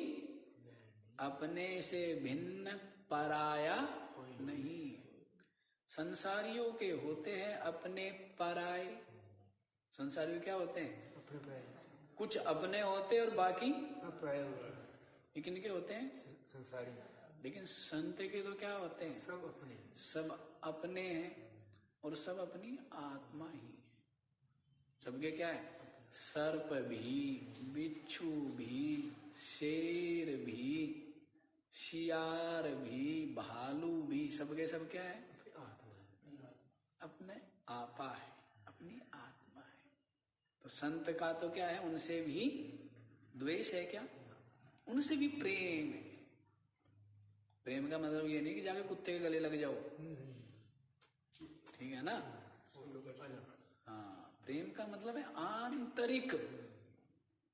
अपने से भिन्न पराया नहीं। संसारियों के होते हैं अपने पराये। संसारियों क्या होते हैं? अपने। कुछ अपने होते हैं और बाकी पराये। ये किनके होते हैं? संसारी। लेकिन संत के तो क्या होते हैं? सब अपने। सब अपने हैं और सब अपनी आत्मा ही है। सबके क्या है? सर्प भी, बिच्छू भी, शेर भी, शियार भी, भालू भी, सबके सब क्या है? अपने आपा है, अपनी आत्मा है। तो संत का तो क्या है? उनसे भी द्वेष है क्या? उनसे भी प्रेम है। प्रेम का मतलब ये नहीं कि जाके कुत्ते के गले लग जाओ, ठीक है ना? हाँ, प्रेम का मतलब है आंतरिक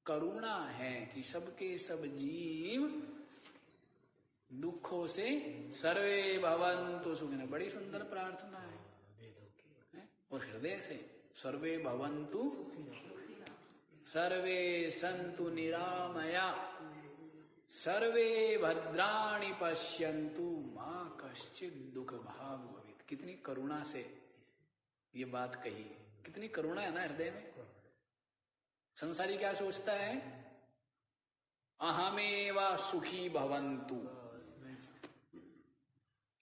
करुणा है कि सबके सब जीव दुखों से सर्वे भवन्तु सुखिनः। बड़ी सुंदर प्रार्थना है और हृदय से सर्वे भवन्तु सर्वे सन्तु निरामया, सर्वे भद्राणि पश्यन्तु, मां कश्चित् दुख भाग भवेत्। कितनी करुणा से ये बात कही है, कितनी करुणा है ना हृदय में। संसारी क्या सोचता है, अहमेवा सुखी भवन्तु,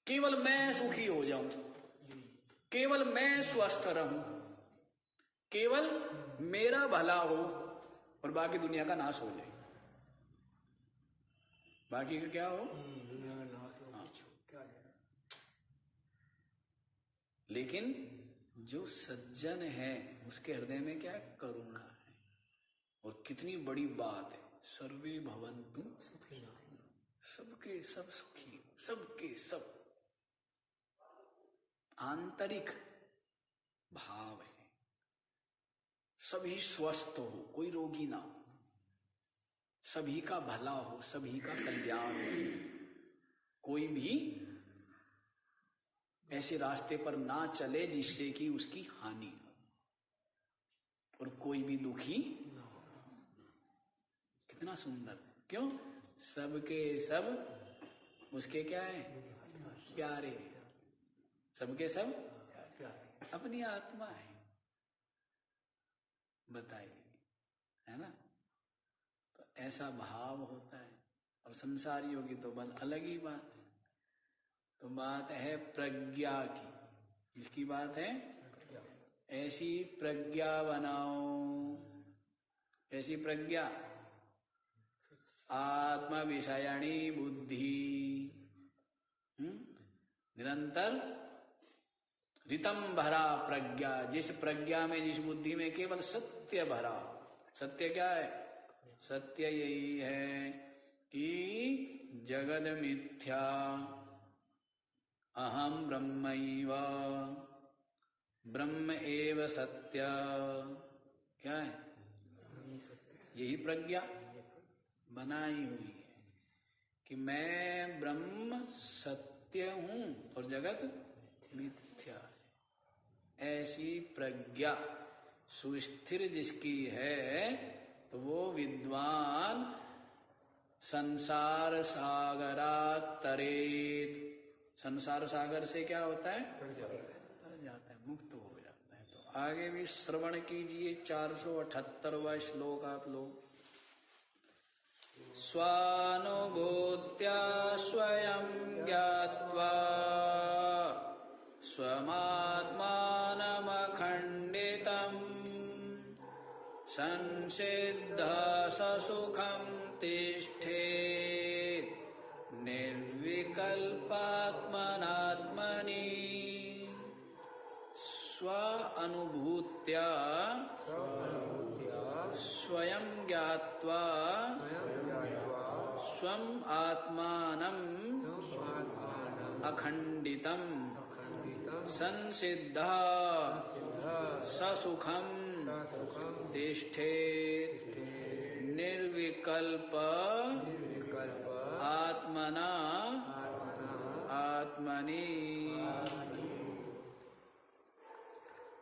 केवल मैं सुखी हो जाऊं, केवल मैं स्वस्थ रहूं, केवल मेरा भला हो और बाकी दुनिया का नाश हो जाए। बाकी का क्या हो, दुनिया का नाश हो, क्या लेना। लेकिन जो सज्जन है उसके हृदय में क्या है, करुणा है। और कितनी बड़ी बात है, सर्वे भवन्तु सुखी, सबके सब सुखी, सबके सब आंतरिक भाव है, सभी स्वस्थ हो, कोई रोगी ना हो, सभी का भला हो, सभी का कल्याण हो, कोई भी ऐसे रास्ते पर ना चले जिससे कि उसकी हानि हो, और कोई भी दुखी ना हो। कितना सुंदर, क्यों, सबके सब उसके क्या है, प्यारे, सबके सब अपनी आत्मा है। बताइए, है ना। तो ऐसा भाव होता है। और संसारियों की तो बल अलग ही बात है। तो बात है प्रज्ञा की, किसकी बात है, ऐसी प्रज्ञा बनाओ, ऐसी प्रज्ञा, आत्मा विषयणी बुद्धि, निरंतर रितम भरा प्रज्ञा, जिस प्रज्ञा में, जिस बुद्धि में केवल सत्य भरा। सत्य क्या है, सत्य यही है कि जगद मिथ्या, अहम ब्रह्मैव, ब्रह्म एव सत्य। क्या है, यही प्रज्ञा बनाई हुई है कि मैं ब्रह्म सत्य हूं और जगत मिथ्या है। ऐसी प्रज्ञा सुस्थिर जिसकी है, तो वो विद्वान संसार सागरात तरेत। संसार सागर से क्या होता है, तर जाता है, मुक्त हो जाता है। तो आगे भी श्रवण कीजिए 478वां श्लोक आप लोग। स्वानुभूत्या स्वयं ज्ञात्वा स्वमात्मानमखण्डितम् संसिद्धः ससुखं तिष्ठेत् निर्विकल्पात्मनात्मनि। स्व अनुभूत्या स्वयं ज्ञात्वा स्वम आत्मानं अखंडितम् संसिद्धः ससुखं तिष्ठेत् निर्विकल्प आत्मना आत्मनि।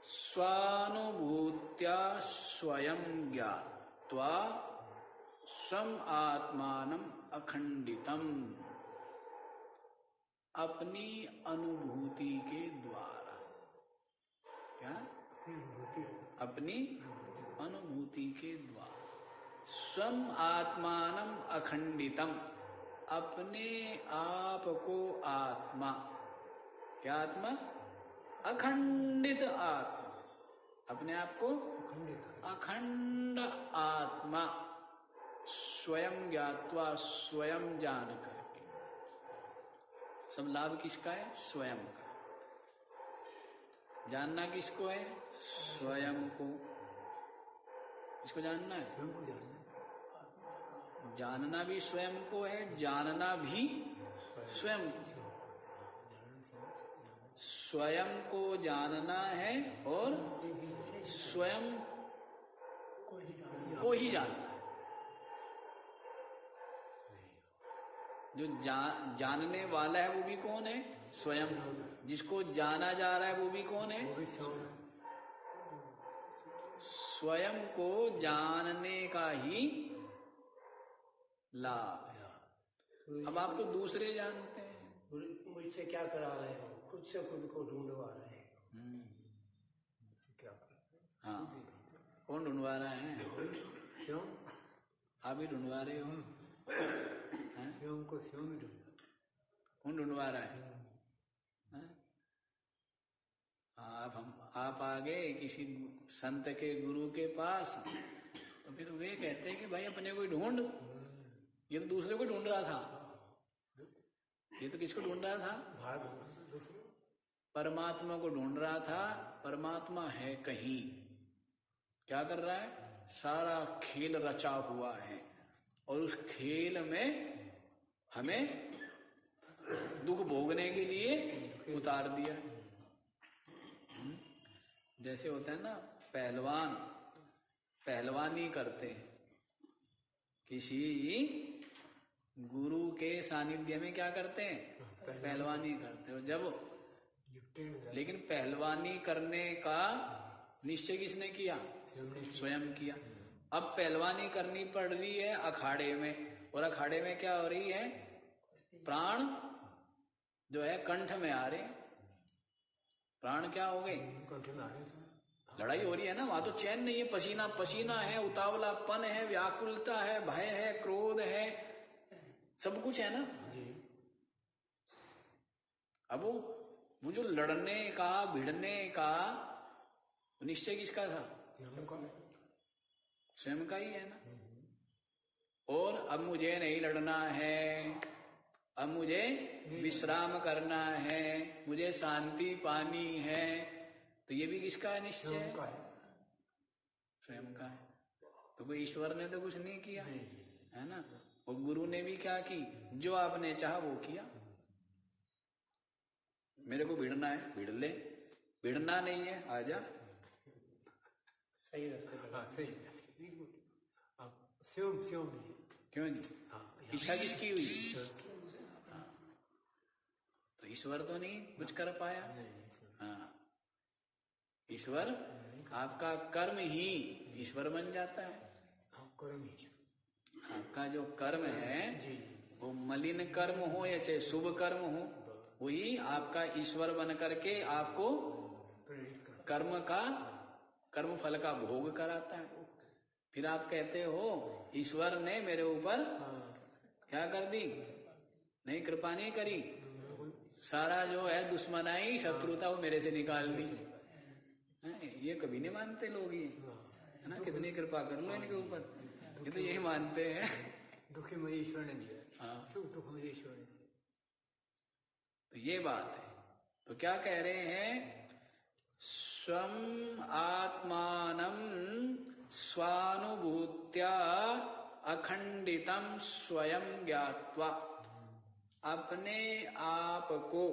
स्वानुभूत्या स्वयं ज्ञात्वा स्वम आत्मानं अखंडितम्, अपनी अनुभूति के द्वारा। क्या, अपनी अनुभूति के द्वारा। स्वम आत्मानं अखंडितम्, अपने आप को आत्मा, क्या आत्मा, अखंडित आत्मा, अपने आप को अखंड आत्मा, स्वयं ज्ञात्वा, स्वयं जान करके। सब लाभ किसका है, स्वयं का। जानना किसको है, स्वयं को। इसको जानना है, स्वयं को जानना। जानना भी स्वयं को है, जानना भी स्वयं को। स्वयं को जानना है और स्वयं को ही जानना है। जो जानने वाला है वो भी कौन है, स्वयं। जिसको जाना जा रहा है वो भी कौन है, स्वयं को जानने का ही लाभ। अब आपको दूसरे जानते हैं, मुझसे क्या करा रहे हो, खुद से खुद को ढूंढवा रहे हो। क्या हाँ, कौन ढूंढवा रहा है? क्यों आप ही ढूंढवा रहे हो? स्वयं को स्वयं ही ढूंढ। कौन ढूंढवा रहा है? आप आ गए किसी संत के गुरु के पास, तो फिर वे कहते हैं कि भाई अपने को ढूंढ। ये तो दूसरे को ढूंढ रहा था। ये तो किसको ढूंढ रहा था? परमात्मा को ढूंढ रहा था। परमात्मा है कहीं, क्या कर रहा है? सारा खेल रचा हुआ है और उस खेल में हमें दुख भोगने के लिए उतार दिया। जैसे होता है ना, पहलवान पहलवानी करते हैं, किसी गुरु के सानिध्य में क्या करते हैं? पहलवानी करते हैं। जब लेकिन पहलवानी करने का निश्चय किसने किया? स्वयं किया। अब पहलवानी करनी पड़ रही है अखाड़े में, और अखाड़े में क्या हो रही है? प्राण जो है कंठ में आ रहे। प्राण क्या हो गए? लड़ाई हो रही है ना, वहां तो चैन नहीं है। पसीना पसीना है, उतावलापन है, व्याकुलता है, भय है, क्रोध है, सब कुछ है ना जी। अब वो जो लड़ने का भिड़ने का निश्चय किसका था? स्वयं का ही है ना। और अब मुझे नहीं लड़ना है, अब मुझे विश्राम करना है, मुझे शांति पानी है, तो ये भी किसका है निश्चय? स्वयं का है। तो कोई ईश्वर ने तो कुछ नहीं किया, है ना। और गुरु ने भी क्या की? जो आपने चाहा वो किया। मेरे को भिड़ना है, भिड़ ले। भिड़ना नहीं है, आजा। सही रास्ते पर। स्वयं क्यों जी? इच्छा किसकी हुई? तो ईश्वर तो नहीं कुछ कर पाया। हाँ, ईश्वर आपका कर्म ही ईश्वर बन जाता है। आपका जो कर्म है वो मलिन कर्म हो या चाहे शुभ कर्म हो, वही आपका ईश्वर बन करके आपको कर्म फल का भोग कराता है। फिर आप कहते हो ईश्वर ने मेरे ऊपर क्या कर दी? नहीं, कृपा नहीं करी, सारा जो है दुश्मनाई शत्रुता वो मेरे से निकाल दी। ये कभी नहीं मानते लोग, ये है ना, कितनी कृपा कर लो इनके ऊपर, ये तो यही मानते हैं दुखी मुझे ईश्वर ने दिया। हाँ, सुख दुख मुझे ईश्वर ने। तो ये बात है। तो क्या कह रहे हैं? स्वम आत्मानं स्वानुभूत्या अखंडितम स्वयं ज्ञात्वा। अपने आप को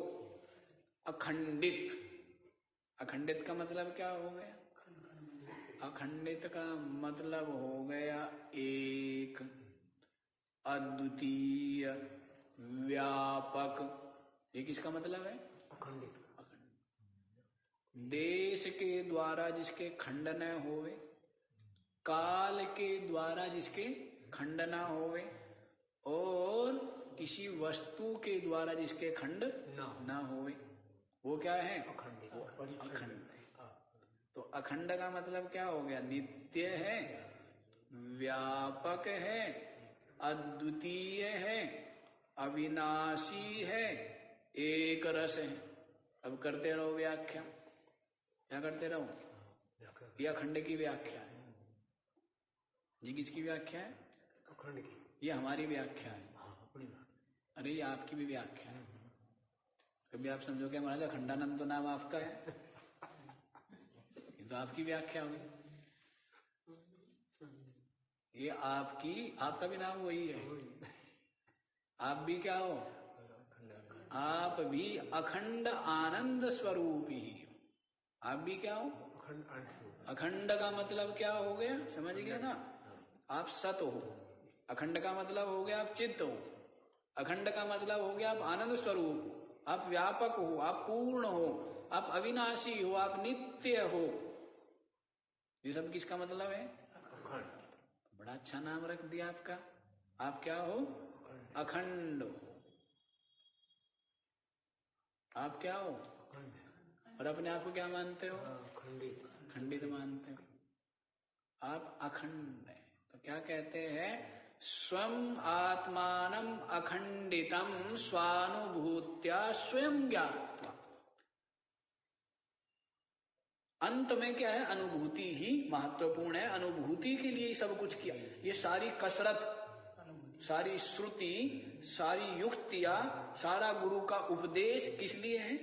अखंडित, अखंडित का मतलब क्या हो गया? अखंडित का मतलब हो गया एक, अद्वितीय, व्यापक। ये किसका मतलब है? अखंडित। देश के द्वारा जिसके खंड न होवे, काल के द्वारा जिसके खंड न होवे, और किसी वस्तु के द्वारा जिसके खंड न होवे, वो क्या है? अखंड। तो अखंड का मतलब क्या हो गया? नित्य है, व्यापक है, अद्वितीय है, अविनाशी है, एक रस है। अब करते रहो व्याख्या। क्या करते रहो? ये अखंड की व्याख्या है। ये किसकी व्याख्या है? अखंड की। ये हमारी व्याख्या है। अरे ये आपकी भी व्याख्या है। कभी आप समझोगे महाराज अखंडानंद तो नाम आपका है, ये तो आपकी व्याख्या हुई। ये आपका भी नाम वही है। आप भी क्या हो? आप भी अखंड आनंद स्वरूप ही हो। आप भी क्या हो? अखंड का मतलब क्या हो गया? समझ गए ना? आप सत हो। अखंड का मतलब हो गया आप चित्त हो। अखंड का मतलब हो गया आप आनंद स्वरूप हो, आप व्यापक हो, आप पूर्ण हो, आप अविनाशी हो, आप नित्य हो। ये सब किसका मतलब है? बड़ा अच्छा नाम रख दिया आपका। आप क्या हो? अखंड हो। आप क्या हो? और अपने आप को क्या मानते हो? खंडित मानते हो। आप अखंड है। तो क्या कहते हैं? स्वम आत्मानम अखंडितम स्वानुभूत्या स्वयं ज्ञात्वा। अंत में क्या है? अनुभूति ही महत्वपूर्ण है। अनुभूति के लिए सब कुछ किया। ये सारी कसरत, सारी श्रुति, सारी युक्तियां, सारा गुरु का उपदेश किस लिए है?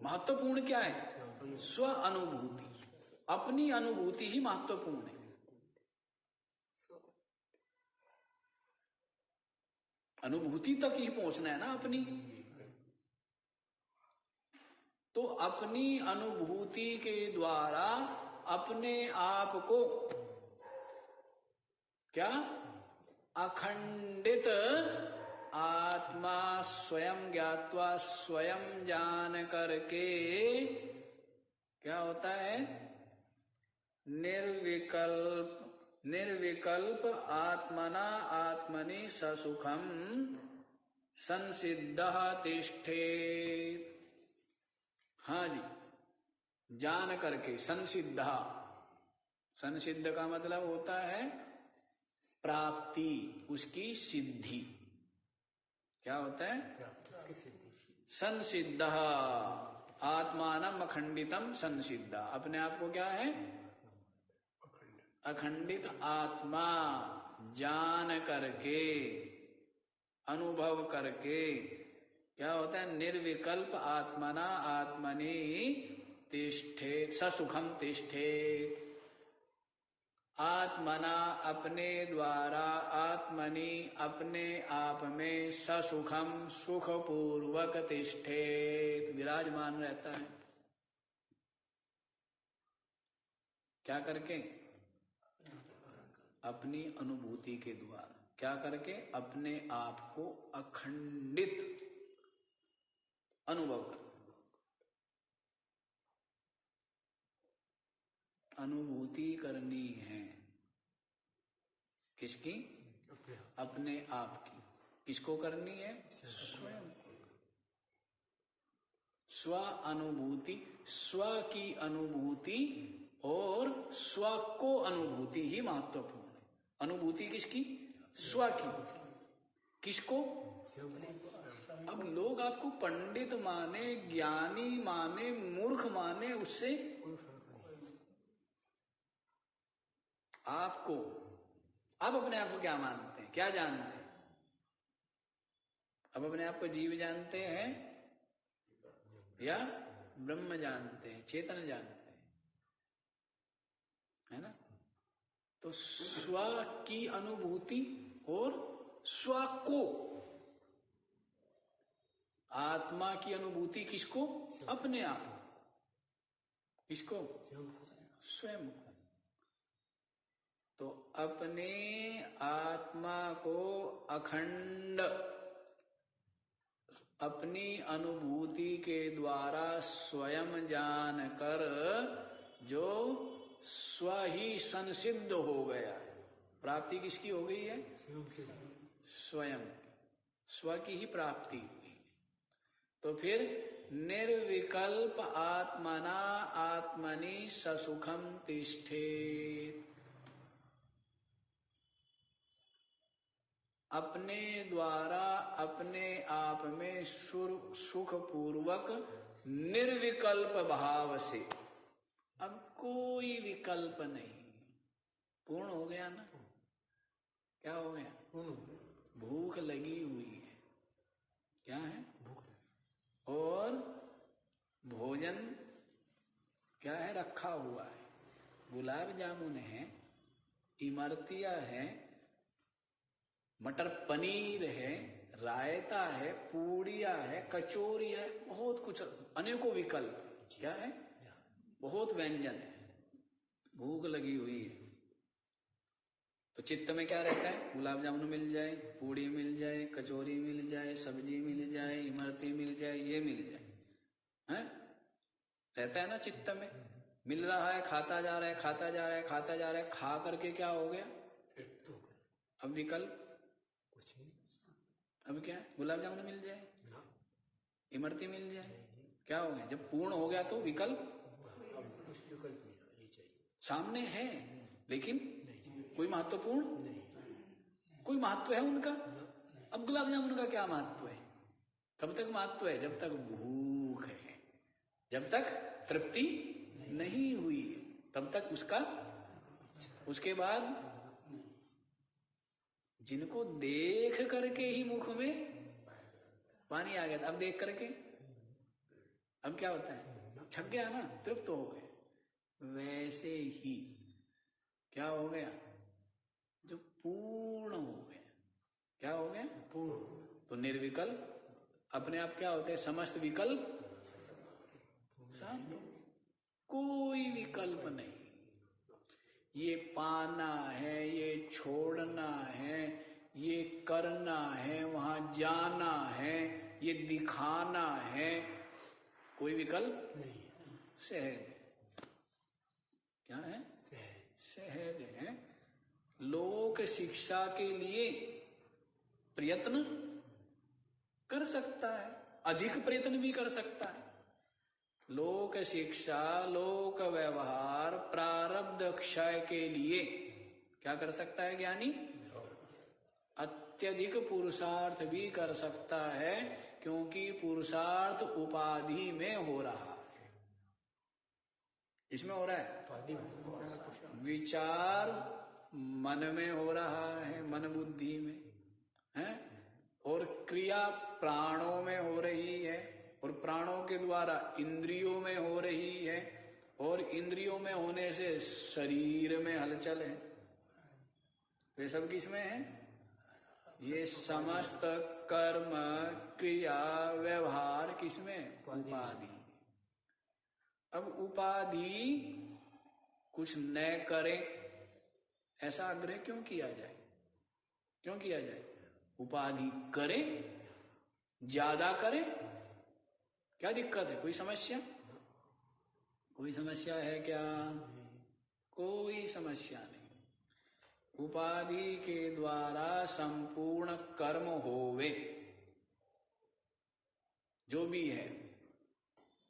महत्वपूर्ण क्या है? स्व अनुभूति। अपनी अनुभूति ही महत्वपूर्ण है। अनुभूति तक ही पहुंचना है ना अपनी। तो अपनी अनुभूति के द्वारा अपने आप को क्या? अखंडित आत्मा स्वयं ज्ञात्वा, स्वयं जान करके क्या होता है? निर्विकल्प आत्मना आत्मनि ससुखम संसिद्धः तिष्ठेत्। हाँ जी, जान करके। संसिद्ध, संसिद्ध का मतलब होता है प्राप्ति, उसकी सिद्धि। क्या होता है? संसिद्ध आत्मानम अखंडितम संसिद्ध। अपने आप को क्या है? अखंडित आत्मा जान करके, अनुभव करके क्या होता है? निर्विकल्प आत्मना आत्मनि तिष्ठेत् ससुखम तिष्ठेत्। आत्मना अपने द्वारा, आत्मनि अपने आप में, ससुखम सुखपूर्वक तिष्ठेत् विराजमान रहता है। क्या करके? अपनी अनुभूति के द्वारा। क्या करके? अपने आप को अखंडित अनुभव कर। अनुभूति करनी है किसकी? अपने आप की। किसको करनी है? स्वयं को। स्व अनुभूति, स्व की अनुभूति और स्व को अनुभूति ही महत्वपूर्ण है। अनुभूति किसकी? स्व की। किसको? अब लोग आपको पंडित माने, ज्ञानी माने, मूर्ख माने, उससे आपको, आप अपने आप को क्या मानते हैं? क्या जानते हैं? अब अपने आप को जीव जानते हैं या ब्रह्म जानते हैं, चेतन जानते हैं, है ना? तो स्व की अनुभूति और स्व को, आत्मा की अनुभूति किसको? अपने आप। किसको? स्वयं को। तो अपने आत्मा को अखंड अपनी अनुभूति के द्वारा स्वयं जान कर जो स्व ही संसिद्ध हो गया है। प्राप्ति किसकी हो गई है? स्वयं। स्व की ही प्राप्ति हुई। तो फिर निर्विकल्प आत्मना आत्मनि ससुखम तिष्ठेत्। अपने द्वारा अपने आप में सुख पूर्वक निर्विकल्प भाव से। अब कोई विकल्प नहीं, पूर्ण हो गया ना? क्या हो गया? भूख लगी हुई है। क्या है? भूख। और भोजन क्या है? रखा हुआ है। गुलाब जामुन है, इमरतियां है, मटर पनीर है, रायता है, पूड़ियां है, कचौरी है, बहुत कुछ, अनेकों विकल्प। क्या है? बहुत व्यंजन है। भूख लगी हुई है तो चित्त में क्या रहता है? गुलाब जामुन मिल जाए, पूड़ी मिल जाए, कचौरी मिल जाए, सब्जी मिल जाए, इमरती मिल जाए, ये मिल जाए, हैं? रहता है ना चित्त में। मिल रहा है, खाता जा रहा है, खाता जा रहा है, खाता जा रहा है, खा करके क्या हो गया? अब विकल्प कुछ नहीं। अब क्या है? गुलाब जामुन मिल जाए, ना, इमरती मिल जाए, क्या हो गया? जब पूर्ण हो गया तो विकल्प अब कुछ विकल्प नहीं, ये चाहिए सामने है, लेकिन नहीं, कोई महत्वपूर्ण नहीं, कोई महत्व है उनका? अब गुलाब जामुन का क्या महत्व है? कब तक महत्व है? जब तक भूख है, जब तक तृप्ति नहीं हुई है, तब तक उसका। उसके बाद जिनको देख करके ही मुख में पानी आ गया था, अब देख करके अब क्या होता है? छक गया ना, तृप्त हो गए। वैसे ही क्या हो गया? जो पूर्ण हो गया, क्या हो गया? पूर्ण। तो निर्विकल्प अपने आप क्या होते हैं? समस्त विकल्प शांत, कोई विकल्प नहीं। ये पाना है, ये छोड़ना है, ये करना है, वहां जाना है, ये दिखाना है, कोई विकल्प नहीं, सहज। क्या है? सहज है। लोक शिक्षा के लिए प्रयत्न कर सकता है, अधिक प्रयत्न भी कर सकता है। लोक शिक्षा, लोक व्यवहार, प्रारब्ध क्षय के लिए क्या कर सकता है ज्ञानी? अत्यधिक पुरुषार्थ भी कर सकता है, क्योंकि पुरुषार्थ उपाधि में हो रहा है। इसमें हो रहा है विचार, मन में हो रहा है, मन बुद्धि में है, और क्रिया प्राणों में हो रही है, और प्राणों के द्वारा इंद्रियों में हो रही है, और इंद्रियों में होने से शरीर में हलचल है। वे सब किसमें है? ये समस्त कर्म, क्रिया, व्यवहार किसमें? उपाधि। अब उपाधि कुछ न करे ऐसा आग्रह क्यों किया जाए? क्यों किया जाए? उपाधि करे, ज्यादा करे, क्या दिक्कत है? कोई समस्या? कोई समस्या है क्या? कोई समस्या नहीं। उपाधि के द्वारा संपूर्ण कर्म होवे, जो भी है,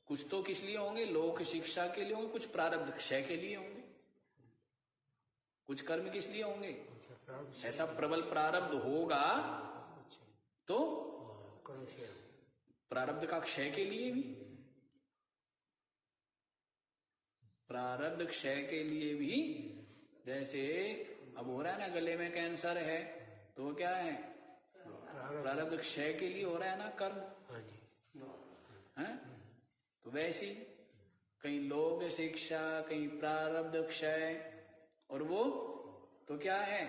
कुछ तो किस लिए होंगे? लोक शिक्षा के लिए होंगे, कुछ प्रारब्ध क्षय के लिए होंगे, कुछ कर्म किस लिए होंगे? ऐसा प्रबल प्रारब्ध होगा तो प्रारब्ध का क्षय के लिए भी, प्रारब्ध क्षय के लिए भी। जैसे अब हो रहा है ना, गले में कैंसर है, तो क्या है? प्रारब्ध क्षय के लिए हो रहा है ना कर्म, है? तो वैसी कहीं लोक शिक्षा, कहीं प्रारब्ध क्षय, और वो तो क्या है?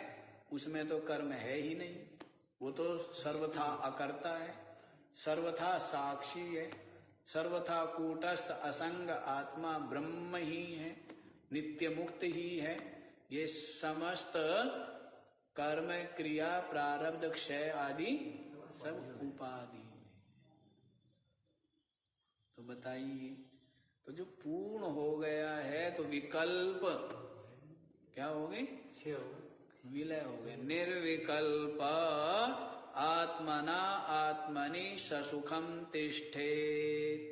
उसमें तो कर्म है ही नहीं, वो तो सर्वथा अकर्ता है, सर्वथा साक्षी है, सर्वथा कूटस्थ असंग आत्मा ब्रह्म ही है, नित्य मुक्त ही है। ये समस्त कर्म, क्रिया, प्रारब्ध क्षय आदि सब उपाधि। तो बताइए, तो जो पूर्ण हो गया है तो विकल्प क्या हो गए? विलय हो गए। निर्विकल्प आत्मना आत्मनि ससुखम तिष्ठेत।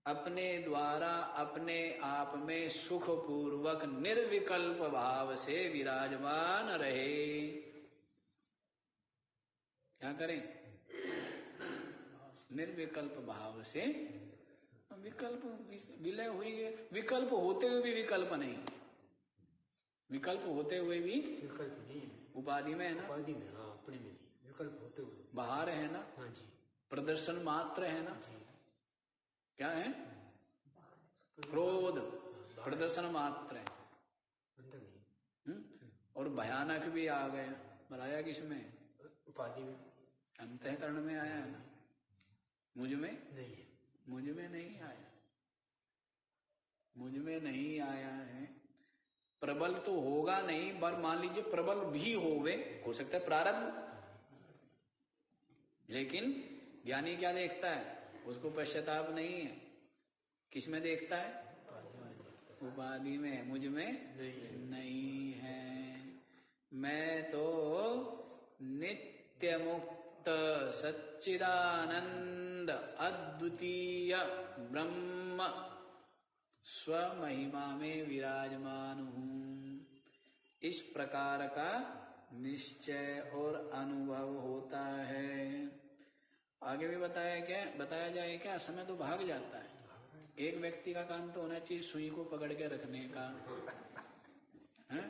अपने द्वारा अपने आप में सुख पूर्वक निर्विकल्प भाव से विराजमान रहे। क्या करें? निर्विकल्प भाव से। विकल्प विलय हुई है, विकल्प होते हुए भी विकल्प नहीं, विकल्प होते हुए भी विकल्प नहीं है, उपाधि में है ना, उपाधि में, हाँ, अपने में नहीं, विकल्प होते हुए बाहर है ना, हाँ जी, प्रदर्शन मात्र है ना जी, क्या है? क्रोध प्रदर्शन मात्र है, अंदर नहीं। और भयानक भी आ गया, बनाया किसमें? उपाधि में, अंतःकरण में आया है ना, मुझ में नहीं है, मुझ में नहीं आया, मुझ में नहीं आया है। प्रबल तो होगा नहीं, पर मान लीजिए प्रबल भी होवे, हो सकता है प्रारब्ध, लेकिन ज्ञानी क्या देखता है? उसको पश्चाताप नहीं है, किस में देखता है? उपाधि में, मुझ में नहीं है। मैं तो नित्य मुक्त सच्चिदानंद अद्वितीय ब्रह्म स्वमहिमा में विराजमान हूँ। इस प्रकार का निश्चय और अनुभव होता है। आगे भी बताया जाए क्या? समय तो भाग जाता है। एक व्यक्ति का काम तो होना चाहिए सुई को पकड़ के रखने का, है?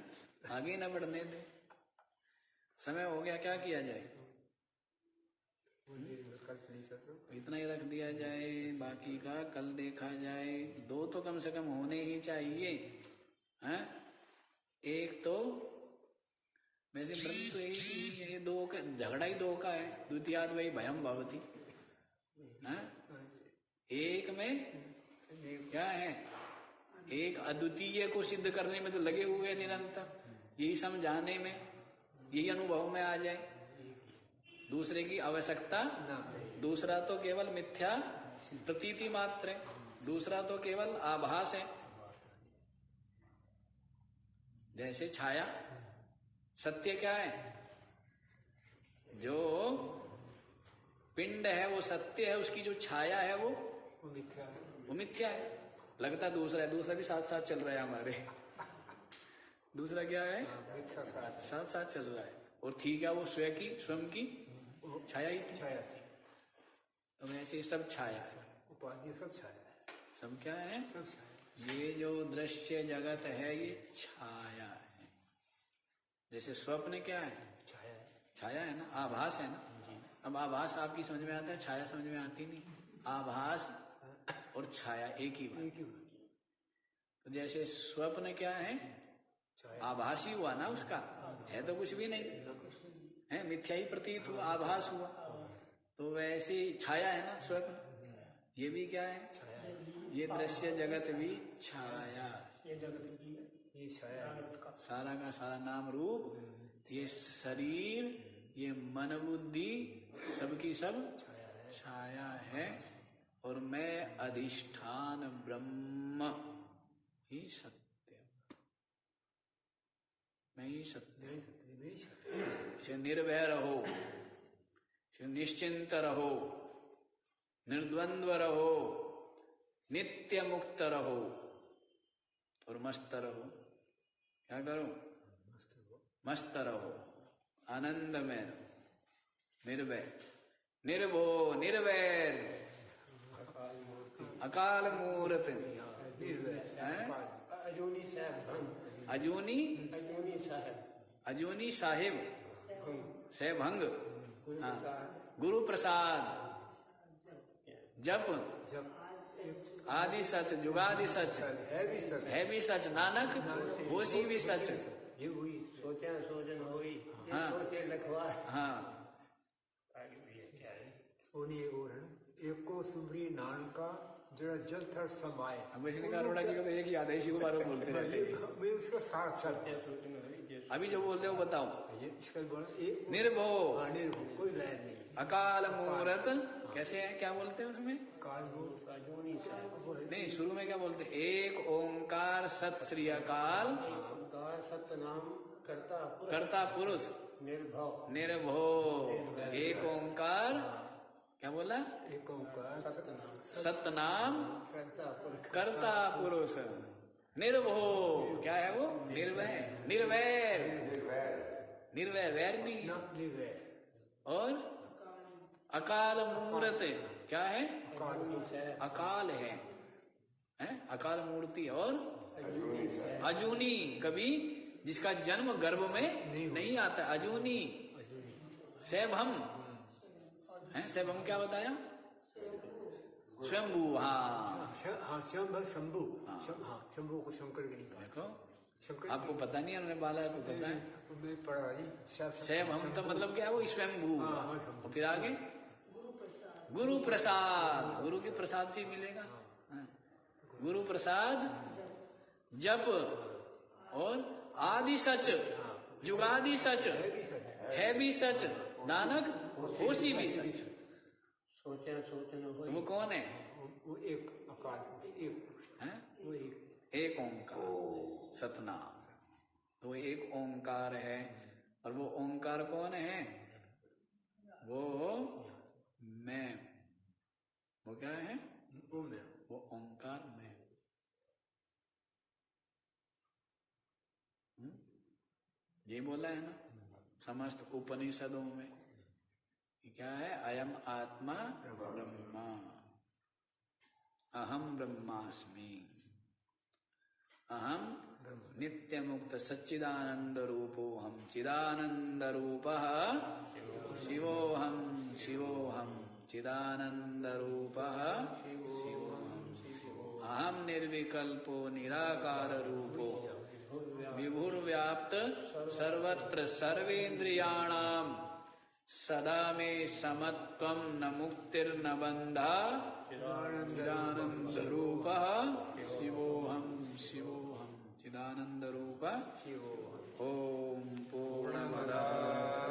आगे न बढ़ने दे। समय हो गया, क्या किया जाए? इतना ही रख दिया जाए, बाकी का कल देखा जाए। 2 तो कम से कम होने ही चाहिए, हैं? एक तो वैसे ब्रह्म तो यही है, 2 का झगड़ा ही 2 का है। द्वितीयाद वही भयम भवति, हैं? एक में क्या है? एक अद्वितीय को सिद्ध करने में तो लगे हुए हैं निरंतर, यही समझाने में, यही अनुभव में आ जाए। दूसरे की आवश्यकता, दूसरा तो केवल मिथ्या प्रतीति मात्र है, दूसरा तो केवल आभास है। जैसे छाया, सत्य क्या है? जो पिंड है वो सत्य है, उसकी जो छाया है वो मिथ्या है। लगता दूसरा है, दूसरा भी साथ साथ चल रहा है हमारे। दूसरा क्या है? साथ साथ चल रहा है। और थी क्या वो? स्वयं की छाया ही थी। तो वैसे सब छाया है, उपाधि सब छाया है। सब क्या है? सब छाया। ये जो दृश्य जगत है ये छाया है। जैसे स्वप्न क्या है? छाया है ना, आभास है ना। अब आभास आपकी समझ में आता है, छाया समझ में आती नहीं। आभास और छाया एक ही बात। तो जैसे स्वप्न क्या है? आभास ही हुआ ना, उसका है तो कुछ भी नहीं है, मिथ्या ही प्रतीत हुआ, आभास हुआ। तो वैसे छाया है ना स्वप्न, ये भी क्या है? ये दृश्य जगत भी छाया, ये जगत भी ये छाया है। सारा का सारा नाम रूप, ये शरीर, ये मन बुद्धि, सबकी सब छाया है। और मैं अधिष्ठान ब्रह्म ही सत्य, मैं ही सत्य। इसे निर्भय रहो, इसे निश्चिंत रहो, निर्द्वंद्व रहो, नित्य मुक्त रहो और मस्त रहो। क्या करो? मस्त रहो, आनंद में रहो, निर्भय, निर्भो निर्वैर, अकाल मूर्त, अजूनी साहिब से भंग, गुरु प्रसाद, जप आदि सच, जुगादि सच, है भी सच, नानक होशी भी सच। ये हुई सोचन हुई। हाँ हाँ, एक को सुमरी नानका जरा जल थर समाये। अब इसने कहा अरोड़ा जी को तो एक ही याद है, इसी को बार बार बोलते रहते हैं। मैं उसका सार चल अभी जो बोल रहे हो बताओ। निर्भो, कोई लहर नहीं। अकाल मूर्त कैसे है? क्या बोलते हैं उसमें? काल नहीं, शुरू में क्या बोलते? एक ओंकार सत श्री अकाल, सत्य नाम कर्ता पुरुष, निर्भव, निर्भो। एक ओंकार, क्या बोला? एक ओंकार सतनाम कर्ता पुरुष, निर्भो। क्या है वो? निर्भय, निर्वैर, निर्वैर, वैर नहीं, और अकाल मूर्त क्या है? अकाल है, अकाल मूर्ति, और अजूनी, कभी जिसका जन्म गर्भ में नहीं आता, अजूनी। सैभम है, सैभम क्या बताया? स्वयंभू। हाँ शंभु, शंभु को शंकर के नहीं देखो, आपको पता नहीं है, उन्होंने बाला को पता है। सैभम तो मतलब क्या है? वो स्वयंभू। और फिर आगे गुरु प्रसाद, गुरु के प्रसाद से मिलेगा। गुरु प्रसाद, जप, और आदि सच, जुगादि सच, है भी सच, नानक होशी भी सच। सोचना तो वो कौन है? वो एक आकार एक है? वो एक ओंकार सतनाम। तो एक ओंकार है। और वो ओंकार कौन है? वो मैं। वो क्या है? वो ओंकार में। ये बोला है ना समस्त उपनिषदों में। क्या है? अयम आत्मा ब्रह्मा, अहम ब्रह्मास्मि, अहम नित्य मुक्त सच्चिदानंद रूपो हम, चिदानंद रूपः शिवोहम, शिवोहम चिदानंद रूपः शिवोहम, अहम निर्विकल्पो निराकार रूपो विभुर्व्याप्त सर्वत्र सर्वेन्द्रियाणाम सदा में समत्वम न मुक्तिर्न बंधा चिदानंद रूपः शिवोहम, शिवोहम चिदानंद रूपः। ओम पूर्णमदः